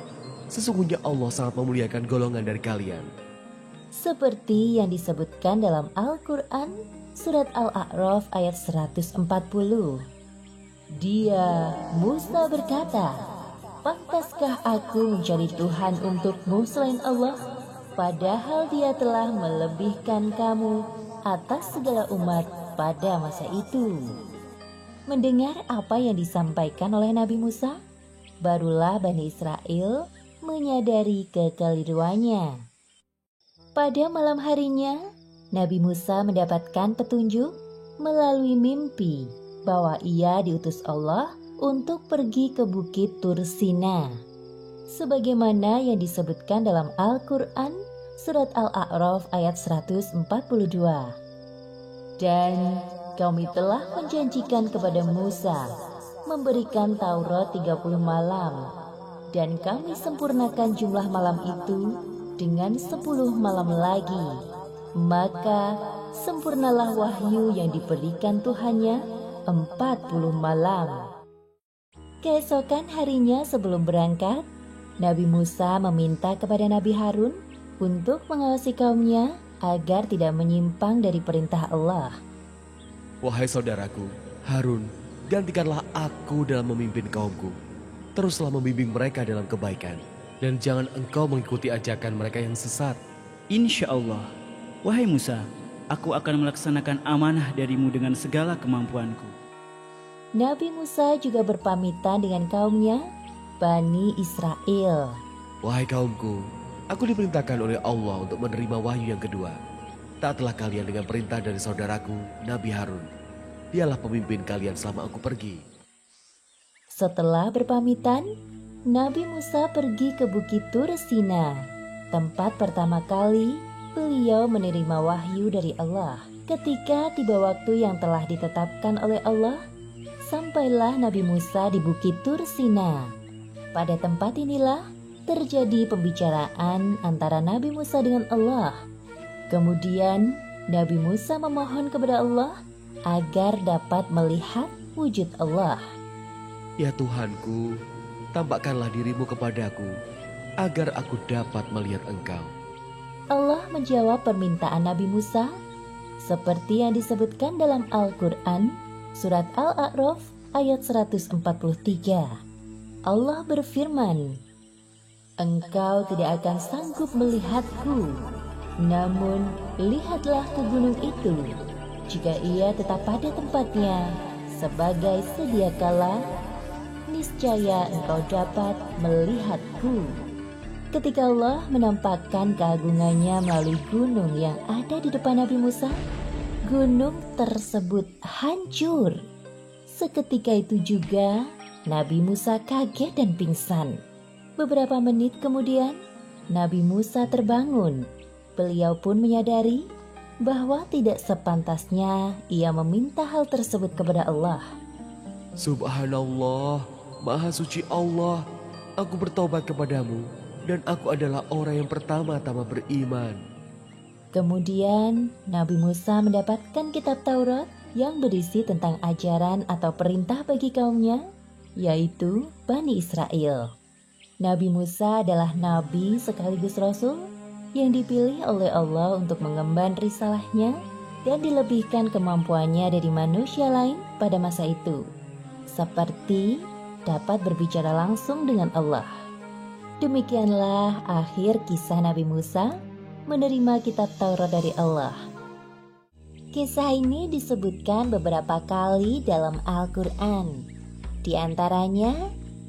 Sesungguhnya Allah sangat memuliakan golongan dari kalian. Seperti yang disebutkan dalam Al-Quran, surat Al-A'raf ayat 140. Dia, Musa berkata, pantaskah aku mencari Tuhan untukmu selain Allah? Padahal dia telah melebihkan kamu atas segala umat pada masa itu. Mendengar apa yang disampaikan oleh Nabi Musa, barulah Bani Israel menyadari kekeliruannya. Pada malam harinya, Nabi Musa mendapatkan petunjuk melalui mimpi bahwa ia diutus Allah untuk pergi ke bukit Tur Sina. Sebagaimana yang disebutkan dalam Al-Quran, surat Al-A'raf ayat 142. Dan kami telah menjanjikan kepada Musa memberikan Taurat 30 malam, dan kami sempurnakan jumlah malam itu dengan 10 malam lagi. Maka sempurnalah wahyu yang diberikan Tuhannya 40 malam. Keesokan harinya sebelum berangkat, Nabi Musa meminta kepada Nabi Harun untuk mengawasi kaumnya agar tidak menyimpang dari perintah Allah. Wahai saudaraku, Harun, gantikanlah aku dalam memimpin kaumku. Teruslah membimbing mereka dalam kebaikan, dan jangan engkau mengikuti ajakan mereka yang sesat. Insya Allah, wahai Musa, aku akan melaksanakan amanah darimu dengan segala kemampuanku. Nabi Musa juga berpamitan dengan kaumnya, Bani Israel. Wahai kaumku, aku diperintahkan oleh Allah untuk menerima wahyu yang kedua. Taatlah kalian dengan perintah dari saudaraku, Nabi Harun. Dialah pemimpin kalian selama aku pergi. Setelah berpamitan, Nabi Musa pergi ke Bukit Tur Sina, tempat pertama kali beliau menerima wahyu dari Allah. Ketika tiba waktu yang telah ditetapkan oleh Allah, sampailah Nabi Musa di Bukit Tur Sina. Pada tempat inilah terjadi pembicaraan antara Nabi Musa dengan Allah. Kemudian Nabi Musa memohon kepada Allah agar dapat melihat wujud Allah. Ya Tuhanku, tampakkanlah dirimu kepadaku agar aku dapat melihat Engkau. Allah menjawab permintaan Nabi Musa seperti yang disebutkan dalam Al-Quran surat Al-A'raf ayat 143. Allah berfirman, "Engkau tidak akan sanggup melihatku, namun lihatlah ke gunung itu. Jika ia tetap pada tempatnya sebagai sedia kala, niscaya engkau dapat melihatku." Ketika Allah menampakkan keagungannya melalui gunung yang ada di depan Nabi Musa, gunung tersebut hancur. Seketika itu juga Nabi Musa kaget dan pingsan. Beberapa menit kemudian, Nabi Musa terbangun. Beliau pun menyadari bahwa tidak sepantasnya ia meminta hal tersebut kepada Allah. Subhanallah, Maha Suci Allah, aku bertobat kepadamu dan aku adalah orang yang pertama-tama beriman. Kemudian Nabi Musa mendapatkan kitab Taurat yang berisi tentang ajaran atau perintah bagi kaumnya, yaitu Bani Israel. Nabi Musa adalah nabi sekaligus rasul yang dipilih oleh Allah untuk mengemban risalahnya dan dilebihkan kemampuannya dari manusia lain pada masa itu, seperti dapat berbicara langsung dengan Allah. Demikianlah akhir kisah Nabi Musa menerima kitab Taurat dari Allah. Kisah ini disebutkan beberapa kali dalam Al-Quran. Di antaranya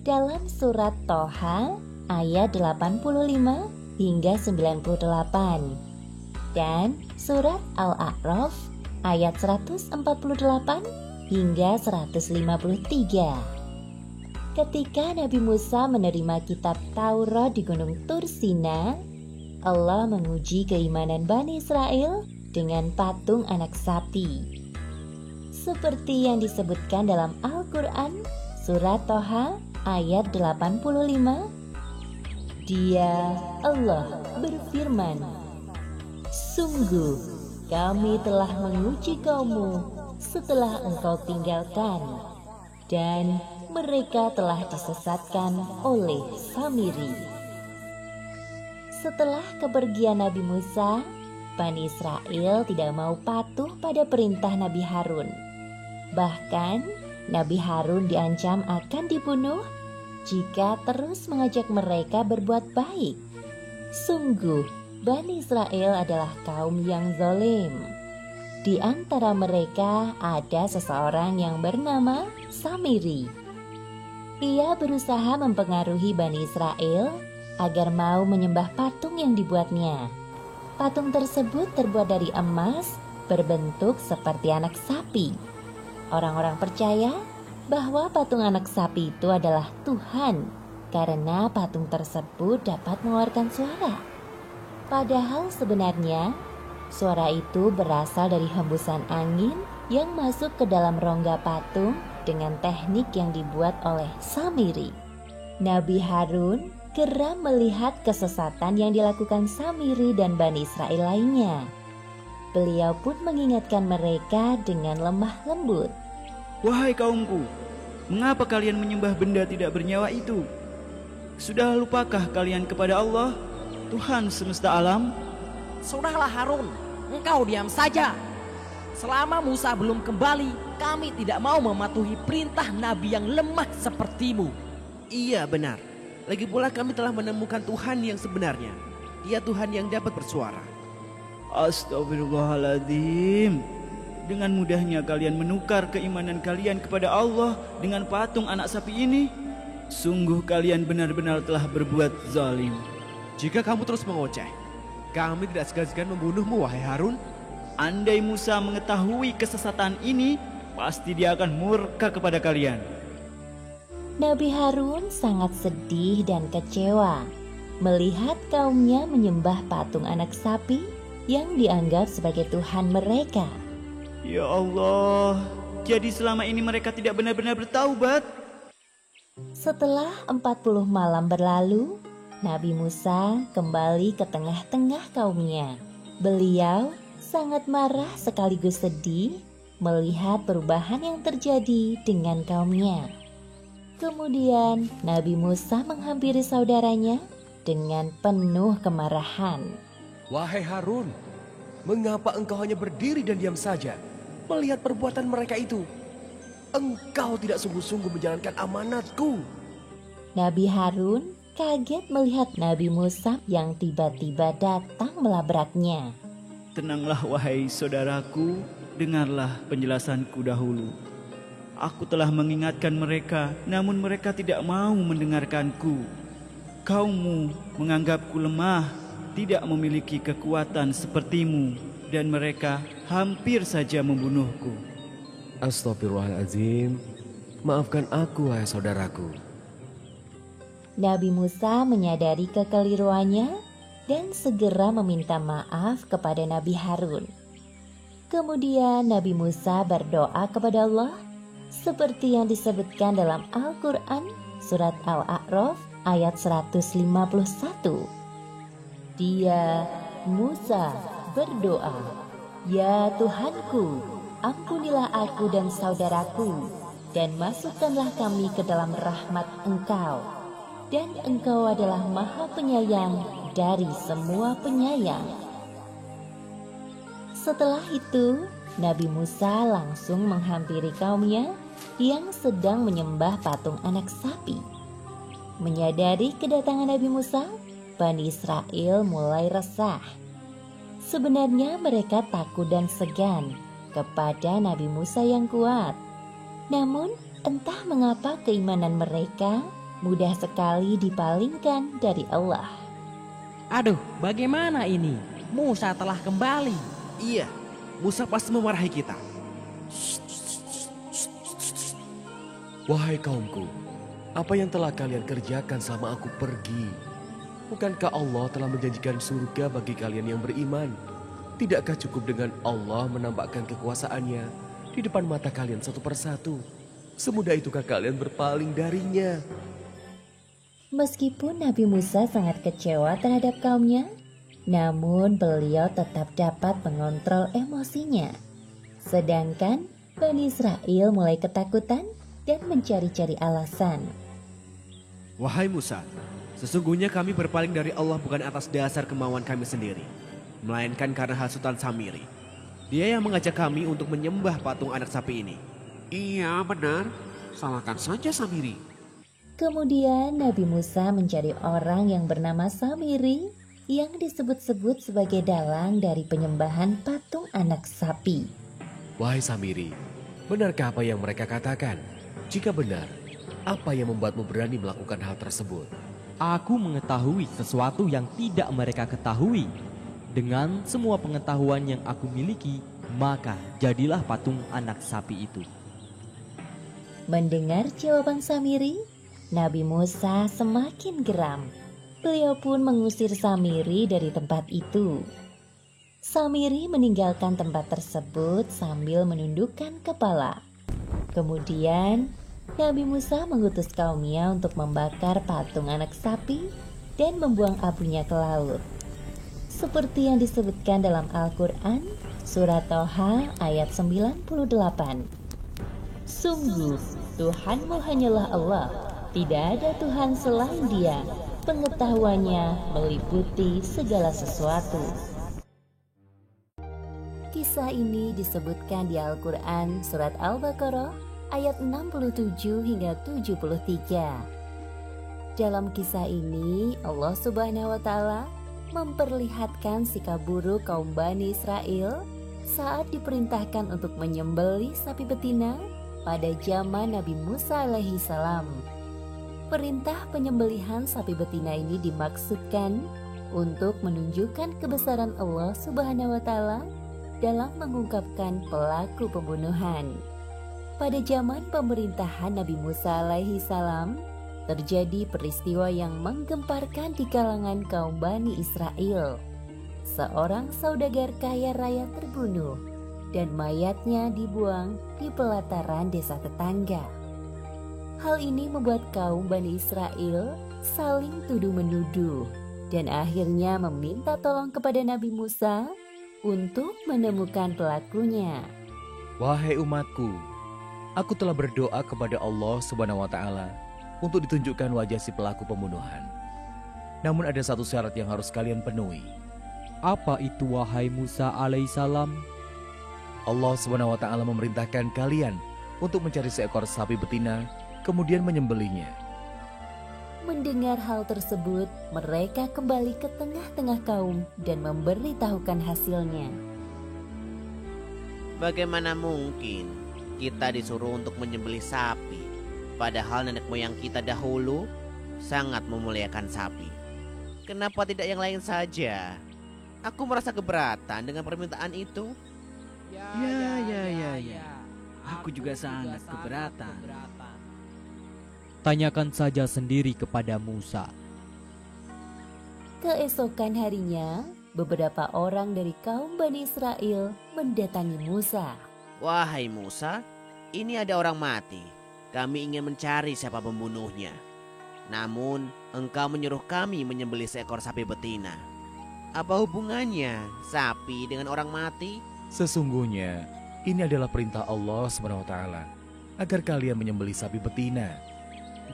dalam surat Toha ayat 85 hingga 98 dan surat Al-A'raf ayat 148 hingga 153. Ketika Nabi Musa menerima kitab Taurat di Gunung Tur Sina, Allah menguji keimanan Bani Israel dengan patung anak sapi. Seperti yang disebutkan dalam Al-Quran, surat Toha ayat 85, Dia, Allah, berfirman, "Sungguh, kami telah menguji kaummu setelah engkau tinggalkan, dan mereka telah disesatkan oleh Samiri." Setelah kepergian Nabi Musa, Bani Israel tidak mau patuh pada perintah Nabi Harun. Bahkan, Nabi Harun diancam akan dibunuh jika terus mengajak mereka berbuat baik. Sungguh, Bani Israel adalah kaum yang zalim. Di antara mereka ada seseorang yang bernama Samiri. Ia berusaha mempengaruhi Bani Israel agar mau menyembah patung yang dibuatnya. Patung tersebut terbuat dari emas, berbentuk seperti anak sapi. Orang-orang percaya bahwa patung anak sapi itu adalah Tuhan karena patung tersebut dapat mengeluarkan suara. Padahal sebenarnya suara itu berasal dari hembusan angin yang masuk ke dalam rongga patung dengan teknik yang dibuat oleh Samiri. Nabi Harun geram melihat kesesatan yang dilakukan Samiri dan Bani Israel lainnya. Beliau pun mengingatkan mereka dengan lemah lembut. Wahai kaumku, mengapa kalian menyembah benda tidak bernyawa itu? Sudah lupakah kalian kepada Allah, Tuhan semesta alam? Sudahlah Harun, engkau diam saja. Selama Musa belum kembali, kami tidak mau mematuhi perintah Nabi yang lemah sepertimu. Iya benar. Lagi pula kami telah menemukan Tuhan yang sebenarnya. Dia Tuhan yang dapat bersuara. Astagfirullahaladzim. Dengan mudahnya kalian menukar keimanan kalian kepada Allah dengan patung anak sapi ini. Sungguh kalian benar-benar telah berbuat zalim. Jika kamu terus mengoceh, kami tidak segan-segan membunuhmu, wahai Harun. Andai Musa mengetahui kesesatan ini, pasti dia akan murka kepada kalian. Nabi Harun sangat sedih dan kecewa melihat kaumnya menyembah patung anak sapi yang dianggap sebagai Tuhan mereka. Ya Allah, jadi selama ini mereka tidak benar-benar bertaubat. Setelah 40 malam berlalu, Nabi Musa kembali ke tengah-tengah kaumnya. Beliau sangat marah sekaligus sedih melihat perubahan yang terjadi dengan kaumnya. Kemudian Nabi Musa menghampiri saudaranya dengan penuh kemarahan. Wahai Harun, mengapa engkau hanya berdiri dan diam saja melihat perbuatan mereka itu? Engkau tidak sungguh-sungguh menjalankan amanatku. Nabi Harun kaget melihat Nabi Musa yang tiba-tiba datang melabraknya. Tenanglah wahai saudaraku, dengarlah penjelasanku dahulu. Aku telah mengingatkan mereka, namun mereka tidak mau mendengarkanku. Kaummu menganggapku lemah, tidak memiliki kekuatan sepertimu, dan mereka hampir saja membunuhku. Astagfirullahaladzim, maafkan aku wahai saudaraku. Nabi Musa menyadari kekeliruannya dan segera meminta maaf kepada Nabi Harun. Kemudian Nabi Musa berdoa kepada Allah seperti yang disebutkan dalam Al-Quran surat Al-A'raf ayat 151. Dia, Musa, berdoa, "Ya Tuhanku, ampunilah aku dan saudaraku, dan masukkanlah kami ke dalam rahmat Engkau. Dan Engkau adalah Maha Penyayang dari semua penyayang." Setelah itu, Nabi Musa langsung menghampiri kaumnya yang sedang menyembah patung anak sapi. Menyadari kedatangan Nabi Musa, Bani Israel mulai resah. Sebenarnya mereka takut dan segan kepada Nabi Musa yang kuat. Namun, entah mengapa keimanan mereka mudah sekali dipalingkan dari Allah. Aduh, bagaimana ini? Musa telah kembali. Iya, Musa pasti memarahi kita. Wahai kaumku, apa yang telah kalian kerjakan selama aku pergi? Bukankah Allah telah menjanjikan surga bagi kalian yang beriman? Tidakkah cukup dengan Allah menampakkan kekuasaannya di depan mata kalian satu persatu? Semudah itukah kalian berpaling darinya? Meskipun Nabi Musa sangat kecewa terhadap kaumnya, namun beliau tetap dapat mengontrol emosinya. Sedangkan Bani Israel mulai ketakutan dan mencari-cari alasan. Wahai Musa, sesungguhnya kami berpaling dari Allah bukan atas dasar kemauan kami sendiri, melainkan karena hasutan Samiri. Dia yang mengajak kami untuk menyembah patung anak sapi ini. Iya benar, salahkan saja Samiri. Kemudian Nabi Musa mencari orang yang bernama Samiri yang disebut-sebut sebagai dalang dari penyembahan patung anak sapi. Wahai Samiri, benarkah apa yang mereka katakan? Jika benar, apa yang membuatmu berani melakukan hal tersebut? Aku mengetahui sesuatu yang tidak mereka ketahui. Dengan semua pengetahuan yang aku miliki, maka jadilah patung anak sapi itu. Mendengar jawaban Samiri, Nabi Musa semakin geram. Beliau pun mengusir Samiri dari tempat itu. Samiri meninggalkan tempat tersebut sambil menundukkan kepala. Kemudian, Nabi Musa mengutus kaumnya untuk membakar patung anak sapi dan membuang abunya ke laut. Seperti yang disebutkan dalam Al-Quran, surat Toha ayat 98. Sungguh, Tuhanmu hanyalah Allah, tidak ada Tuhan selain Dia, pengetahuannya meliputi segala sesuatu. Kisah ini disebutkan di Al-Quran surat Al-Baqarah ayat 67 hingga 73. Dalam kisah ini, Allah Subhanahu wa Ta'ala memperlihatkan sikap buruk kaum Bani Israel saat diperintahkan untuk menyembelih sapi betina pada zaman Nabi Musa alaihi salam. Perintah penyembelihan sapi betina ini dimaksudkan untuk menunjukkan kebesaran Allah Subhanahu wa Ta'ala dalam mengungkapkan pelaku pembunuhan. Pada zaman pemerintahan Nabi Musa alaihi salam, terjadi peristiwa yang menggemparkan di kalangan kaum Bani Israel. Seorang saudagar kaya raya terbunuh dan mayatnya dibuang di pelataran desa tetangga. Hal ini membuat kaum Bani Israel saling tuduh-menuduh dan akhirnya meminta tolong kepada Nabi Musa untuk menemukan pelakunya. Wahai umatku, aku telah berdoa kepada Allah Subhanahu wa Ta'ala untuk ditunjukkan wajah si pelaku pembunuhan. Namun ada satu syarat yang harus kalian penuhi. Apa itu wahai Musa alaihissalam? Allah Subhanahu wa Ta'ala memerintahkan kalian untuk mencari seekor sapi betina, kemudian menyembelihnya. Mendengar hal tersebut, mereka kembali ke tengah-tengah kaum dan memberitahukan hasilnya. Bagaimana mungkin kita disuruh untuk menyembelih sapi, padahal nenek moyang kita dahulu sangat memuliakan sapi. Kenapa tidak yang lain saja? Aku merasa keberatan dengan permintaan itu. Ya. Aku juga sangat keberatan. Tanyakan saja sendiri kepada Musa. Keesokan harinya, beberapa orang dari kaum Bani Israel mendatangi Musa. Wahai Musa, ini ada orang mati. Kami ingin mencari siapa pembunuhnya. Namun, engkau menyuruh kami menyembelih seekor sapi betina. Apa hubungannya sapi dengan orang mati? Sesungguhnya, ini adalah perintah Allah Subhanahu wa Ta'ala agar kalian menyembelih sapi betina.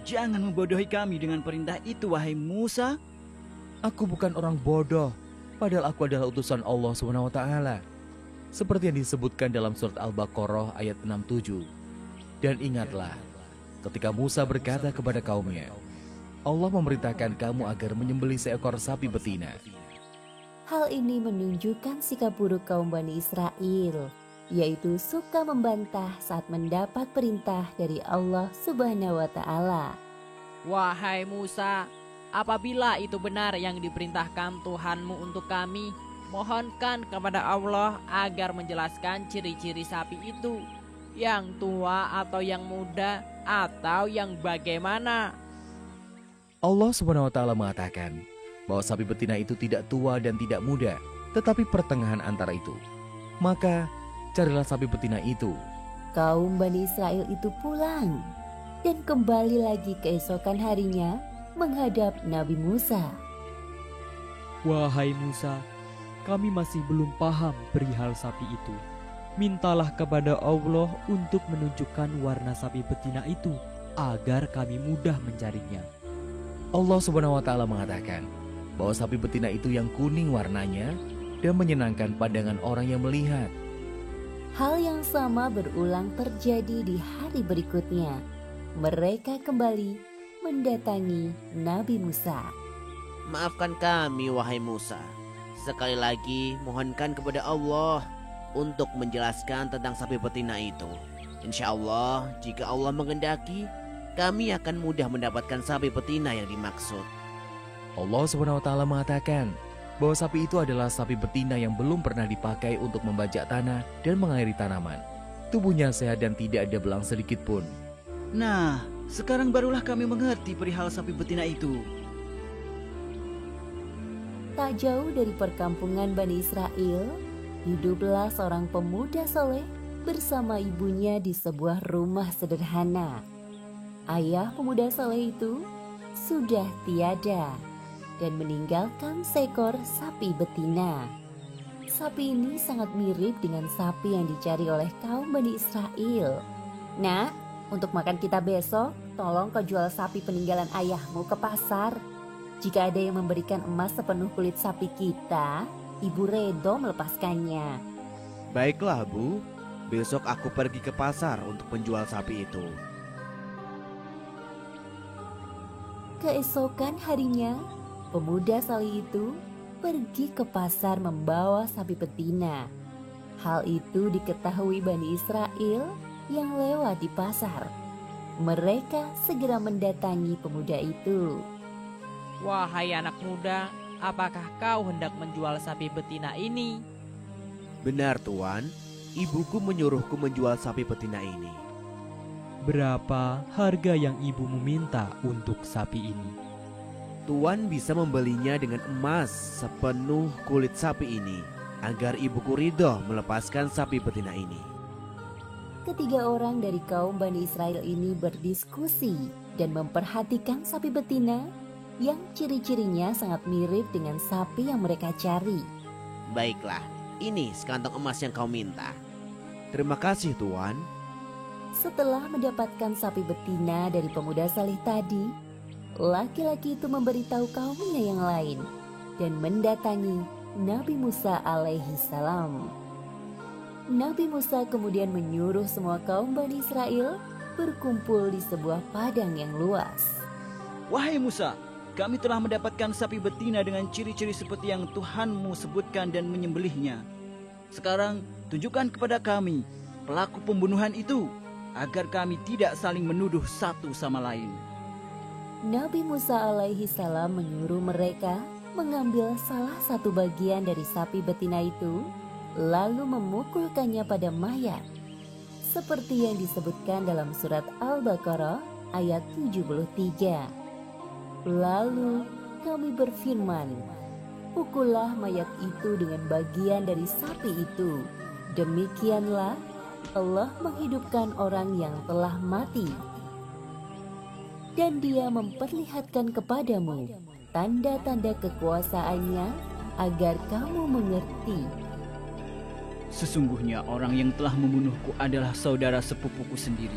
Jangan membodohi kami dengan perintah itu, wahai Musa. Aku bukan orang bodoh, padahal aku adalah utusan Allah Subhanahu wa Ta'ala. Seperti yang disebutkan dalam surat Al-Baqarah ayat 67. Dan ingatlah, ketika Musa berkata kepada kaumnya, Allah memerintahkan kamu agar menyembelih seekor sapi betina. Hal ini menunjukkan sikap buruk kaum Bani Israel, yaitu suka membantah saat mendapat perintah dari Allah Subhanahu wa Ta'ala. Wahai Musa, apabila itu benar yang diperintahkan Tuhanmu untuk kami, mohonkan kepada Allah agar menjelaskan ciri-ciri sapi itu, yang tua atau yang muda atau yang bagaimana. Allah Subhanahu wa Ta'ala mengatakan bahwa sapi betina itu tidak tua dan tidak muda, tetapi pertengahan antara itu. Maka carilah sapi betina itu. Kaum Bani Israel itu pulang dan kembali lagi keesokan harinya menghadap Nabi Musa. Wahai Musa, kami masih belum paham perihal sapi itu. Mintalah kepada Allah untuk menunjukkan warna sapi betina itu agar kami mudah mencarinya. Allah Subhanahu wa Ta'ala mengatakan bahwa sapi betina itu yang kuning warnanya dan menyenangkan pandangan orang yang melihat. Hal yang sama berulang terjadi di hari berikutnya. Mereka kembali mendatangi Nabi Musa. Maafkan kami, wahai Musa. Sekali lagi mohonkan kepada Allah untuk menjelaskan tentang sapi betina itu. Insya Allah, jika Allah menghendaki, kami akan mudah mendapatkan sapi betina yang dimaksud. Allah Subhanahu wa Ta'ala mengatakan bahwa sapi itu adalah sapi betina yang belum pernah dipakai untuk membajak tanah dan mengairi tanaman. Tubuhnya sehat dan tidak ada belang sedikit pun. Nah, sekarang barulah kami mengerti perihal sapi betina itu. Tak jauh dari perkampungan Bani Israel, hiduplah seorang pemuda soleh bersama ibunya di sebuah rumah sederhana. Ayah pemuda soleh itu sudah tiada dan meninggalkan seekor sapi betina. Sapi ini sangat mirip dengan sapi yang dicari oleh kaum Bani Israel. Nak, untuk makan kita besok, tolong kau jual sapi peninggalan ayahmu ke pasar. Jika ada yang memberikan emas sepenuh kulit sapi kita, Ibu redo melepaskannya. Baiklah, Bu. Besok aku pergi ke pasar untuk menjual sapi itu. Keesokan harinya, pemuda saleh itu pergi ke pasar membawa sapi betina. Hal itu diketahui Bani Israel yang lewat di pasar. Mereka segera mendatangi pemuda itu. Wahai anak muda, apakah kau hendak menjual sapi betina ini? Benar, Tuan. Ibuku menyuruhku menjual sapi betina ini. Berapa harga yang ibumu minta untuk sapi ini? Tuan bisa membelinya dengan emas sepenuh kulit sapi ini, agar ibuku ridho melepaskan sapi betina ini. Ketiga orang dari kaum Bani Israel ini berdiskusi dan memperhatikan sapi betina yang ciri-cirinya sangat mirip dengan sapi yang mereka cari. Baiklah, ini sekantong emas yang kau minta. Terima kasih Tuan. Setelah mendapatkan sapi betina dari pemuda saleh tadi, laki-laki itu memberitahu kaumnya yang lain dan mendatangi Nabi Musa alaihi salam. Nabi Musa kemudian menyuruh semua kaum Bani Israel berkumpul di sebuah padang yang luas. Wahai Musa, kami telah mendapatkan sapi betina dengan ciri-ciri seperti yang Tuhanmu sebutkan dan menyembelihnya. Sekarang tunjukkan kepada kami pelaku pembunuhan itu, agar kami tidak saling menuduh satu sama lain. Nabi Musa alaihi salam menyuruh mereka mengambil salah satu bagian dari sapi betina itu, lalu memukulkannya pada mayat, seperti yang disebutkan dalam surat Al-Baqarah ayat 73. Lalu kami berfirman, pukullah mayat itu dengan bagian dari sapi itu. Demikianlah Allah menghidupkan orang yang telah mati. Dan Dia memperlihatkan kepadamu tanda-tanda kekuasaannya agar kamu mengerti. Sesungguhnya orang yang telah membunuhku adalah saudara sepupuku sendiri.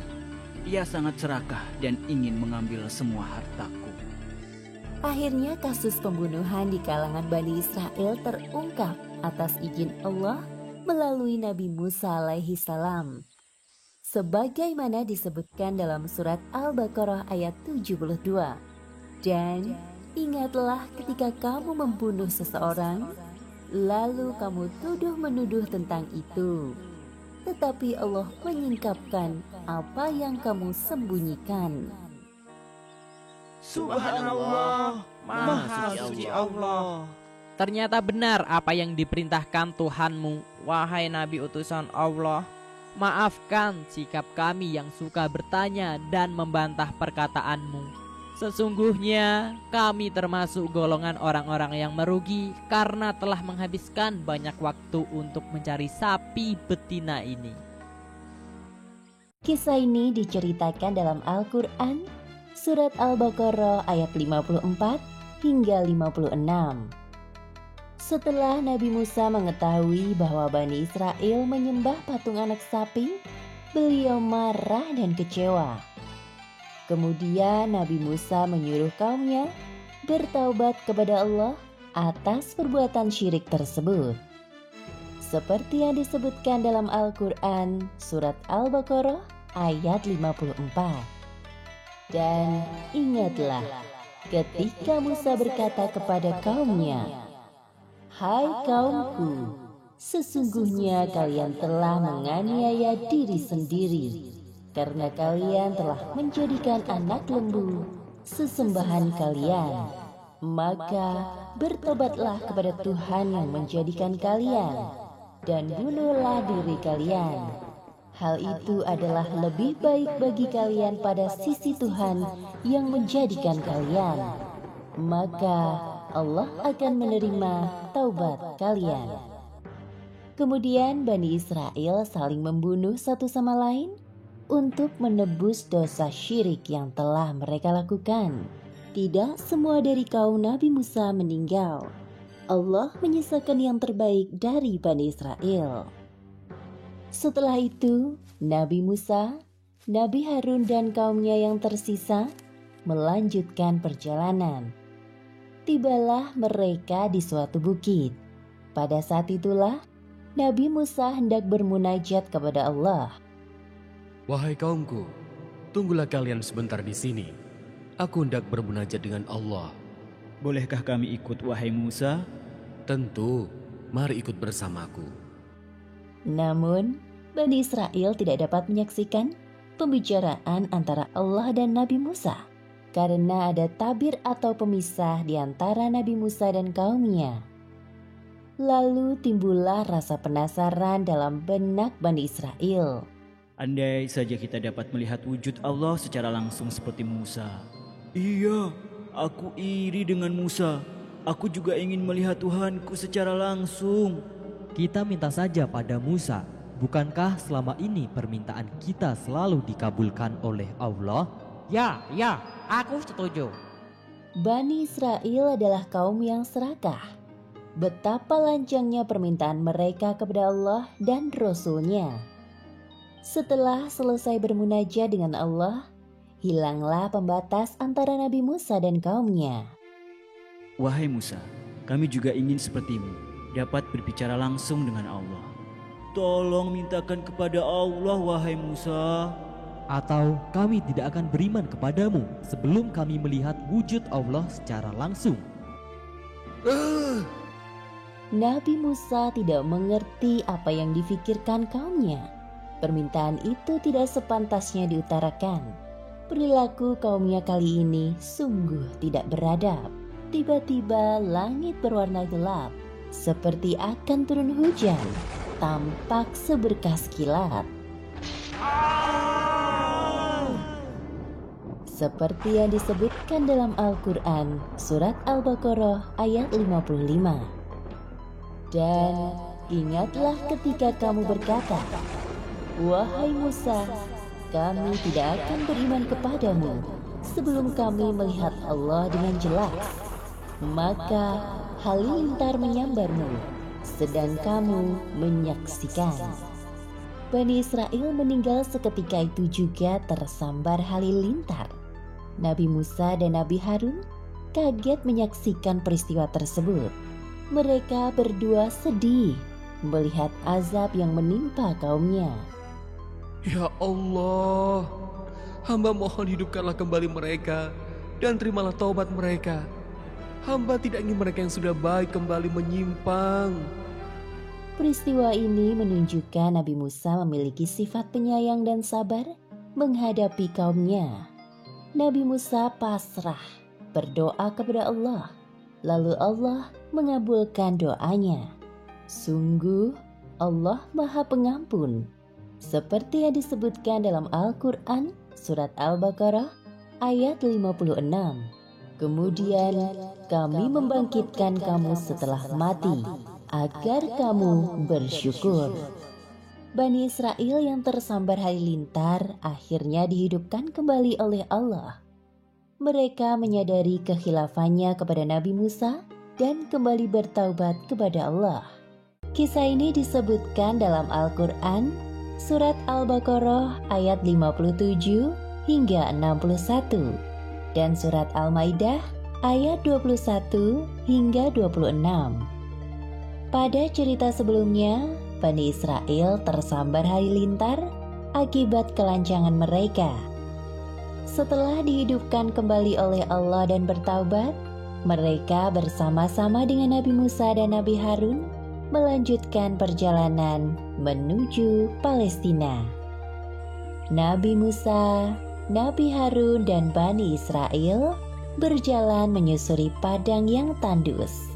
Ia sangat serakah dan ingin mengambil semua hartaku. Akhirnya kasus pembunuhan di kalangan Bani Israel terungkap atas izin Allah melalui Nabi Musa alaihi salam. Sebagaimana disebutkan dalam surat Al-Baqarah ayat 72. Dan ingatlah ketika kamu membunuh seseorang, lalu kamu tuduh-menuduh tentang itu. Tetapi Allah menyingkapkan apa yang kamu sembunyikan. Subhanallah, Maha Suci Allah. Ternyata benar apa yang diperintahkan Tuhanmu, wahai Nabi utusan Allah. Maafkan sikap kami yang suka bertanya dan membantah perkataanmu. Sesungguhnya kami termasuk golongan orang-orang yang merugi karena telah menghabiskan banyak waktu untuk mencari sapi betina ini. Kisah ini diceritakan dalam Al-Quran, surat Al-Baqarah ayat 54 hingga 56. Setelah Nabi Musa mengetahui bahwa Bani Israel menyembah patung anak sapi, beliau marah dan kecewa. Kemudian Nabi Musa menyuruh kaumnya bertaubat kepada Allah atas perbuatan syirik tersebut. Seperti yang disebutkan dalam Al-Quran, surat Al-Baqarah ayat 54. Dan ingatlah ketika Musa berkata kepada kaumnya, "Hai kaumku, sesungguhnya kalian telah menganiaya diri sendiri, karena kalian telah menjadikan anak lembu sesembahan kalian. Maka bertobatlah kepada Tuhan yang menjadikan kalian, dan bunuhlah diri kalian. Hal itu adalah lebih baik bagi kalian pada sisi Tuhan yang menjadikan kalian. Maka Allah akan menerima taubat kalian." Kemudian Bani Israel saling membunuh satu sama lain untuk menebus dosa syirik yang telah mereka lakukan. Tidak semua dari kaum Nabi Musa meninggal. Allah menyisakan yang terbaik dari Bani Israel. Setelah itu, Nabi Musa, Nabi Harun dan kaumnya yang tersisa melanjutkan perjalanan. Tibalah mereka di suatu bukit. Pada saat itulah, Nabi Musa hendak bermunajat kepada Allah. Wahai kaumku, tunggulah kalian sebentar di sini. Aku hendak bermunajat dengan Allah. Bolehkah kami ikut, wahai Musa? Tentu, mari ikut bersamaku. Namun, Bani Israel tidak dapat menyaksikan pembicaraan antara Allah dan Nabi Musa karena ada tabir atau pemisah di antara Nabi Musa dan kaumnya. Lalu timbullah rasa penasaran dalam benak Bani Israel. Andai saja kita dapat melihat wujud Allah secara langsung seperti Musa. Iya, aku iri dengan Musa. Aku juga ingin melihat Tuhanku secara langsung. Kita minta saja pada Musa bukankah selama ini permintaan kita selalu dikabulkan oleh Allah? Ya, aku setuju. Bani Israel adalah kaum yang serakah. Betapa lancangnya permintaan mereka kepada Allah dan Rasul-Nya. Setelah selesai bermunajat dengan Allah, hilanglah pembatas antara Nabi Musa dan kaumnya. Wahai Musa, kami juga ingin sepertimu, dapat berbicara langsung dengan Allah. Tolong mintakan kepada Allah, wahai Musa. Atau kami tidak akan beriman kepadamu sebelum kami melihat wujud Allah secara langsung. Nabi Musa tidak mengerti apa yang difikirkan kaumnya. Permintaan itu tidak sepantasnya diutarakan. Perilaku kaumnya kali ini sungguh tidak beradab. Tiba-tiba langit berwarna gelap, seperti akan turun hujan, tampak seberkas kilat. Seperti yang disebutkan dalam Al-Quran, surat Al-Baqarah ayat 55. Dan ingatlah ketika kamu berkata, wahai Musa, kami tidak akan beriman kepadamu sebelum kami melihat Allah dengan jelas. Maka halilintar menyambarmu, sedang kamu menyaksikan. Bani Israel meninggal seketika itu juga tersambar halilintar. Nabi Musa dan Nabi Harun kaget menyaksikan peristiwa tersebut. Mereka berdua sedih melihat azab yang menimpa kaumnya. Ya Allah, hamba mohon hidupkanlah kembali mereka dan terimalah taubat mereka. Hamba tidak ingin mereka yang sudah baik kembali menyimpang. Peristiwa ini menunjukkan Nabi Musa memiliki sifat penyayang dan sabar menghadapi kaumnya. Nabi Musa pasrah berdoa kepada Allah, lalu Allah mengabulkan doanya. Sungguh Allah Maha Pengampun, seperti yang disebutkan dalam Al-Quran surat Al-Baqarah ayat 56. Kemudian kami membangkitkan kamu setelah mati, agar kamu bersyukur. Bani Israel yang tersambar halilintar akhirnya dihidupkan kembali oleh Allah. Mereka menyadari kekhilafannya kepada Nabi Musa dan kembali bertaubat kepada Allah. Kisah ini disebutkan dalam Al-Quran, surat Al-Baqarah ayat 57 hingga 61, dan surat Al-Maidah ayat 21 hingga 26. Pada cerita sebelumnya, Bani Israel tersambar halilintar akibat kelancangan mereka. Setelah dihidupkan kembali oleh Allah dan bertaubat, mereka bersama-sama dengan Nabi Musa dan Nabi Harun melanjutkan perjalanan menuju Palestina. Nabi Musa, Nabi Harun, dan Bani Israel berjalan menyusuri padang yang tandus.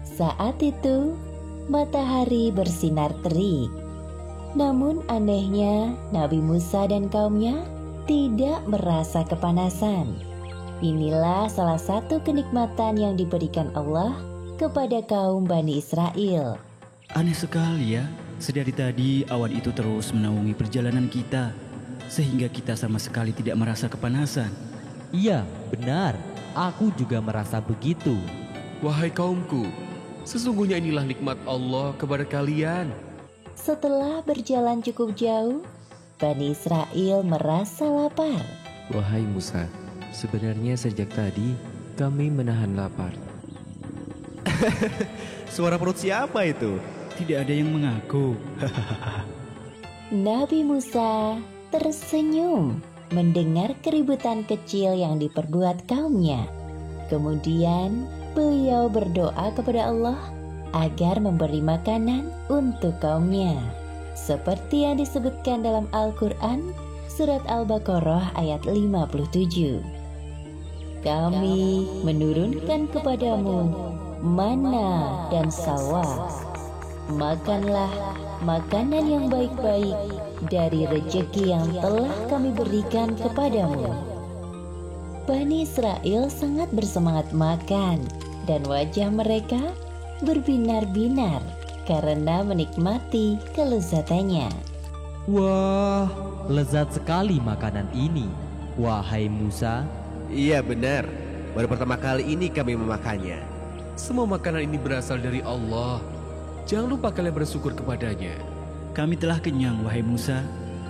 Saat itu, matahari bersinar terik. Namun anehnya, Nabi Musa dan kaumnya tidak merasa kepanasan. Inilah salah satu kenikmatan yang diberikan Allah kepada kaum Bani Israel. Aneh sekali ya, sedari tadi awan itu terus menaungi perjalanan kita, sehingga kita sama sekali tidak merasa kepanasan. Iya, benar. Aku juga merasa begitu. Wahai kaumku, sesungguhnya inilah nikmat Allah kepada kalian. Setelah berjalan cukup jauh, Bani Israel merasa lapar. Wahai Musa, sebenarnya sejak tadi kami menahan lapar. Suara perut siapa itu? Tidak ada yang mengaku. Nabi Musa tersenyum mendengar keributan kecil yang diperbuat kaumnya. Kemudian beliau berdoa kepada Allah agar memberi makanan untuk kaumnya. Seperti yang disebutkan dalam Al-Quran, surat Al-Baqarah ayat 57. Kami menurunkan kepadamu mana dan salwa. Makanlah makanan yang baik-baik dari rejeki yang telah kami berikan kepadamu. Bani Israel sangat bersemangat makan dan wajah mereka berbinar-binar. karena menikmati kelezatannya. Wah, lezat sekali makanan ini. Wahai Musa, Iya benar, baru pertama kali ini kami memakannya. Semua makanan ini berasal dari Allah. Jangan lupa kalian bersyukur kepadanya. Kami telah kenyang, wahai Musa.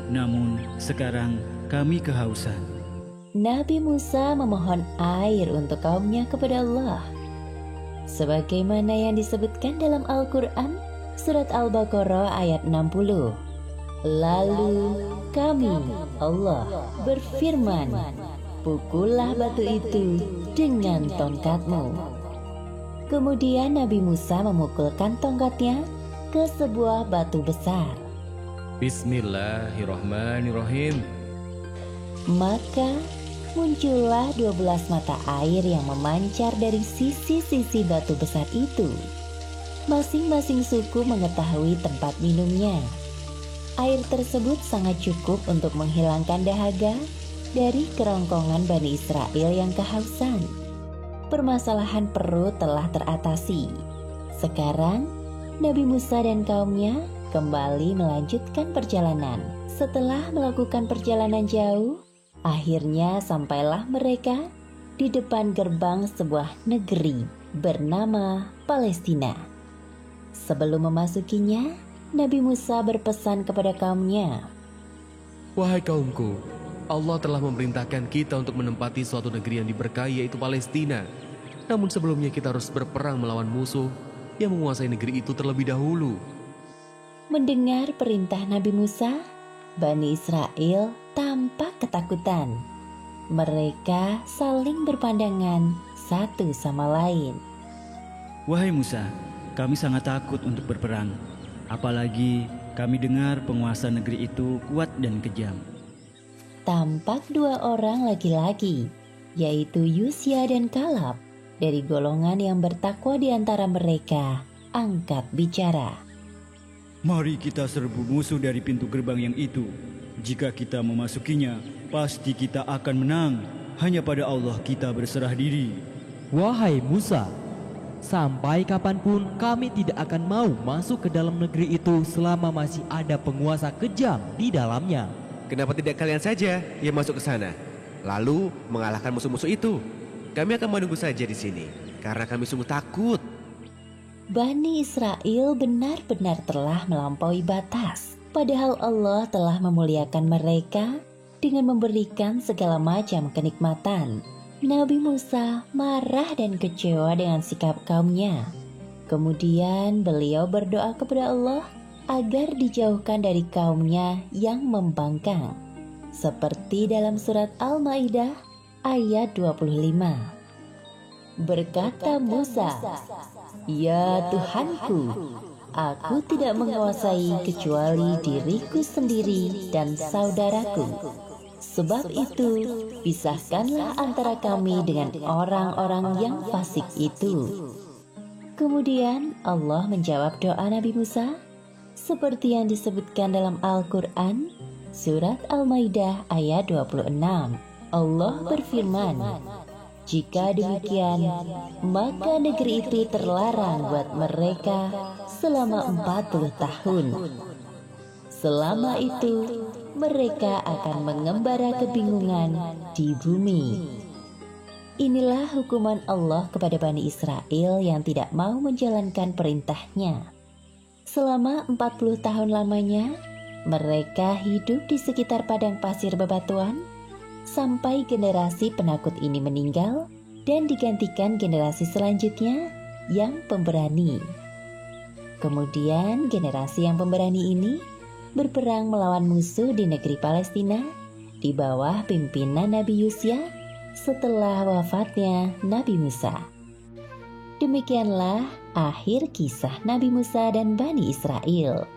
Namun sekarang kami kehausan. Nabi Musa memohon air untuk kaumnya kepada Allah. Sebagaimana yang disebutkan dalam Al-Quran, surat Al-Baqarah ayat 60. Lalu kami, Allah, berfirman, pukullah batu itu dengan tongkatmu. Kemudian Nabi Musa memukulkan tongkatnya ke sebuah batu besar. Bismillahirrahmanirrahim. Maka muncullah 12 mata air yang memancar dari sisi-sisi batu besar itu. Masing-masing suku mengetahui tempat minumnya. Air tersebut sangat cukup untuk menghilangkan dahaga dari kerongkongan Bani Israel yang kehausan. Permasalahan perut telah teratasi. Sekarang, Nabi Musa dan kaumnya kembali melanjutkan perjalanan. Setelah melakukan perjalanan jauh, akhirnya sampailah mereka di depan gerbang sebuah negeri bernama Palestina. Sebelum memasukinya, Nabi Musa berpesan kepada kaumnya, Wahai kaumku, Allah telah memerintahkan kita untuk menempati suatu negeri yang diberkahi yaitu Palestina. Namun sebelumnya kita harus berperang melawan musuh yang menguasai negeri itu terlebih dahulu. Mendengar perintah Nabi Musa, Bani Israel tampak ketakutan. Mereka saling berpandangan satu sama lain. Wahai Musa, kami sangat takut untuk berperang. Apalagi kami dengar penguasa negeri itu kuat dan kejam. Tampak dua orang laki-laki, yaitu Yusya dan Kalab, dari golongan yang bertakwa di antara mereka, angkat bicara. Mari kita serbu musuh dari pintu gerbang yang itu. Jika kita memasukinya, pasti kita akan menang. Hanya pada Allah kita berserah diri. wahai Musa, sampai kapanpun kami tidak akan mau masuk ke dalam negeri itu selama masih ada penguasa kejam di dalamnya. Kenapa tidak kalian saja yang masuk ke sana, lalu mengalahkan musuh-musuh itu? Kami akan menunggu saja di sini, karena kami sungguh takut. Bani Israel benar-benar telah melampaui batas. Padahal Allah telah memuliakan mereka dengan memberikan segala macam kenikmatan. Nabi Musa marah dan kecewa dengan sikap kaumnya. Kemudian beliau berdoa kepada Allah agar dijauhkan dari kaumnya yang membangkang. Seperti dalam surat Al-Maidah ayat 25. Berkata Musa, "Ya Tuhanku, aku tidak menguasai kecuali diriku sendiri dan saudaraku. Sebab itu, pisahkanlah antara kami dengan orang-orang yang fasik itu." Kemudian Allah menjawab doa Nabi Musa seperti yang disebutkan dalam Al-Quran, surat Al-Maidah ayat 26. Allah berfirman, "Jika demikian, maka negeri itu terlarang buat mereka selama 40 tahun. Selama itu, mereka akan mengembara kebingungan di bumi." Inilah hukuman Allah kepada Bani Israel yang tidak mau menjalankan perintahnya. Selama 40 tahun lamanya, mereka hidup di sekitar padang pasir bebatuan, sampai generasi penakut ini meninggal dan digantikan generasi selanjutnya yang pemberani. Kemudian generasi yang pemberani ini berperang melawan musuh di negeri Palestina di bawah pimpinan Nabi Yusya setelah wafatnya Nabi Musa. Demikianlah akhir kisah Nabi Musa dan Bani Israel.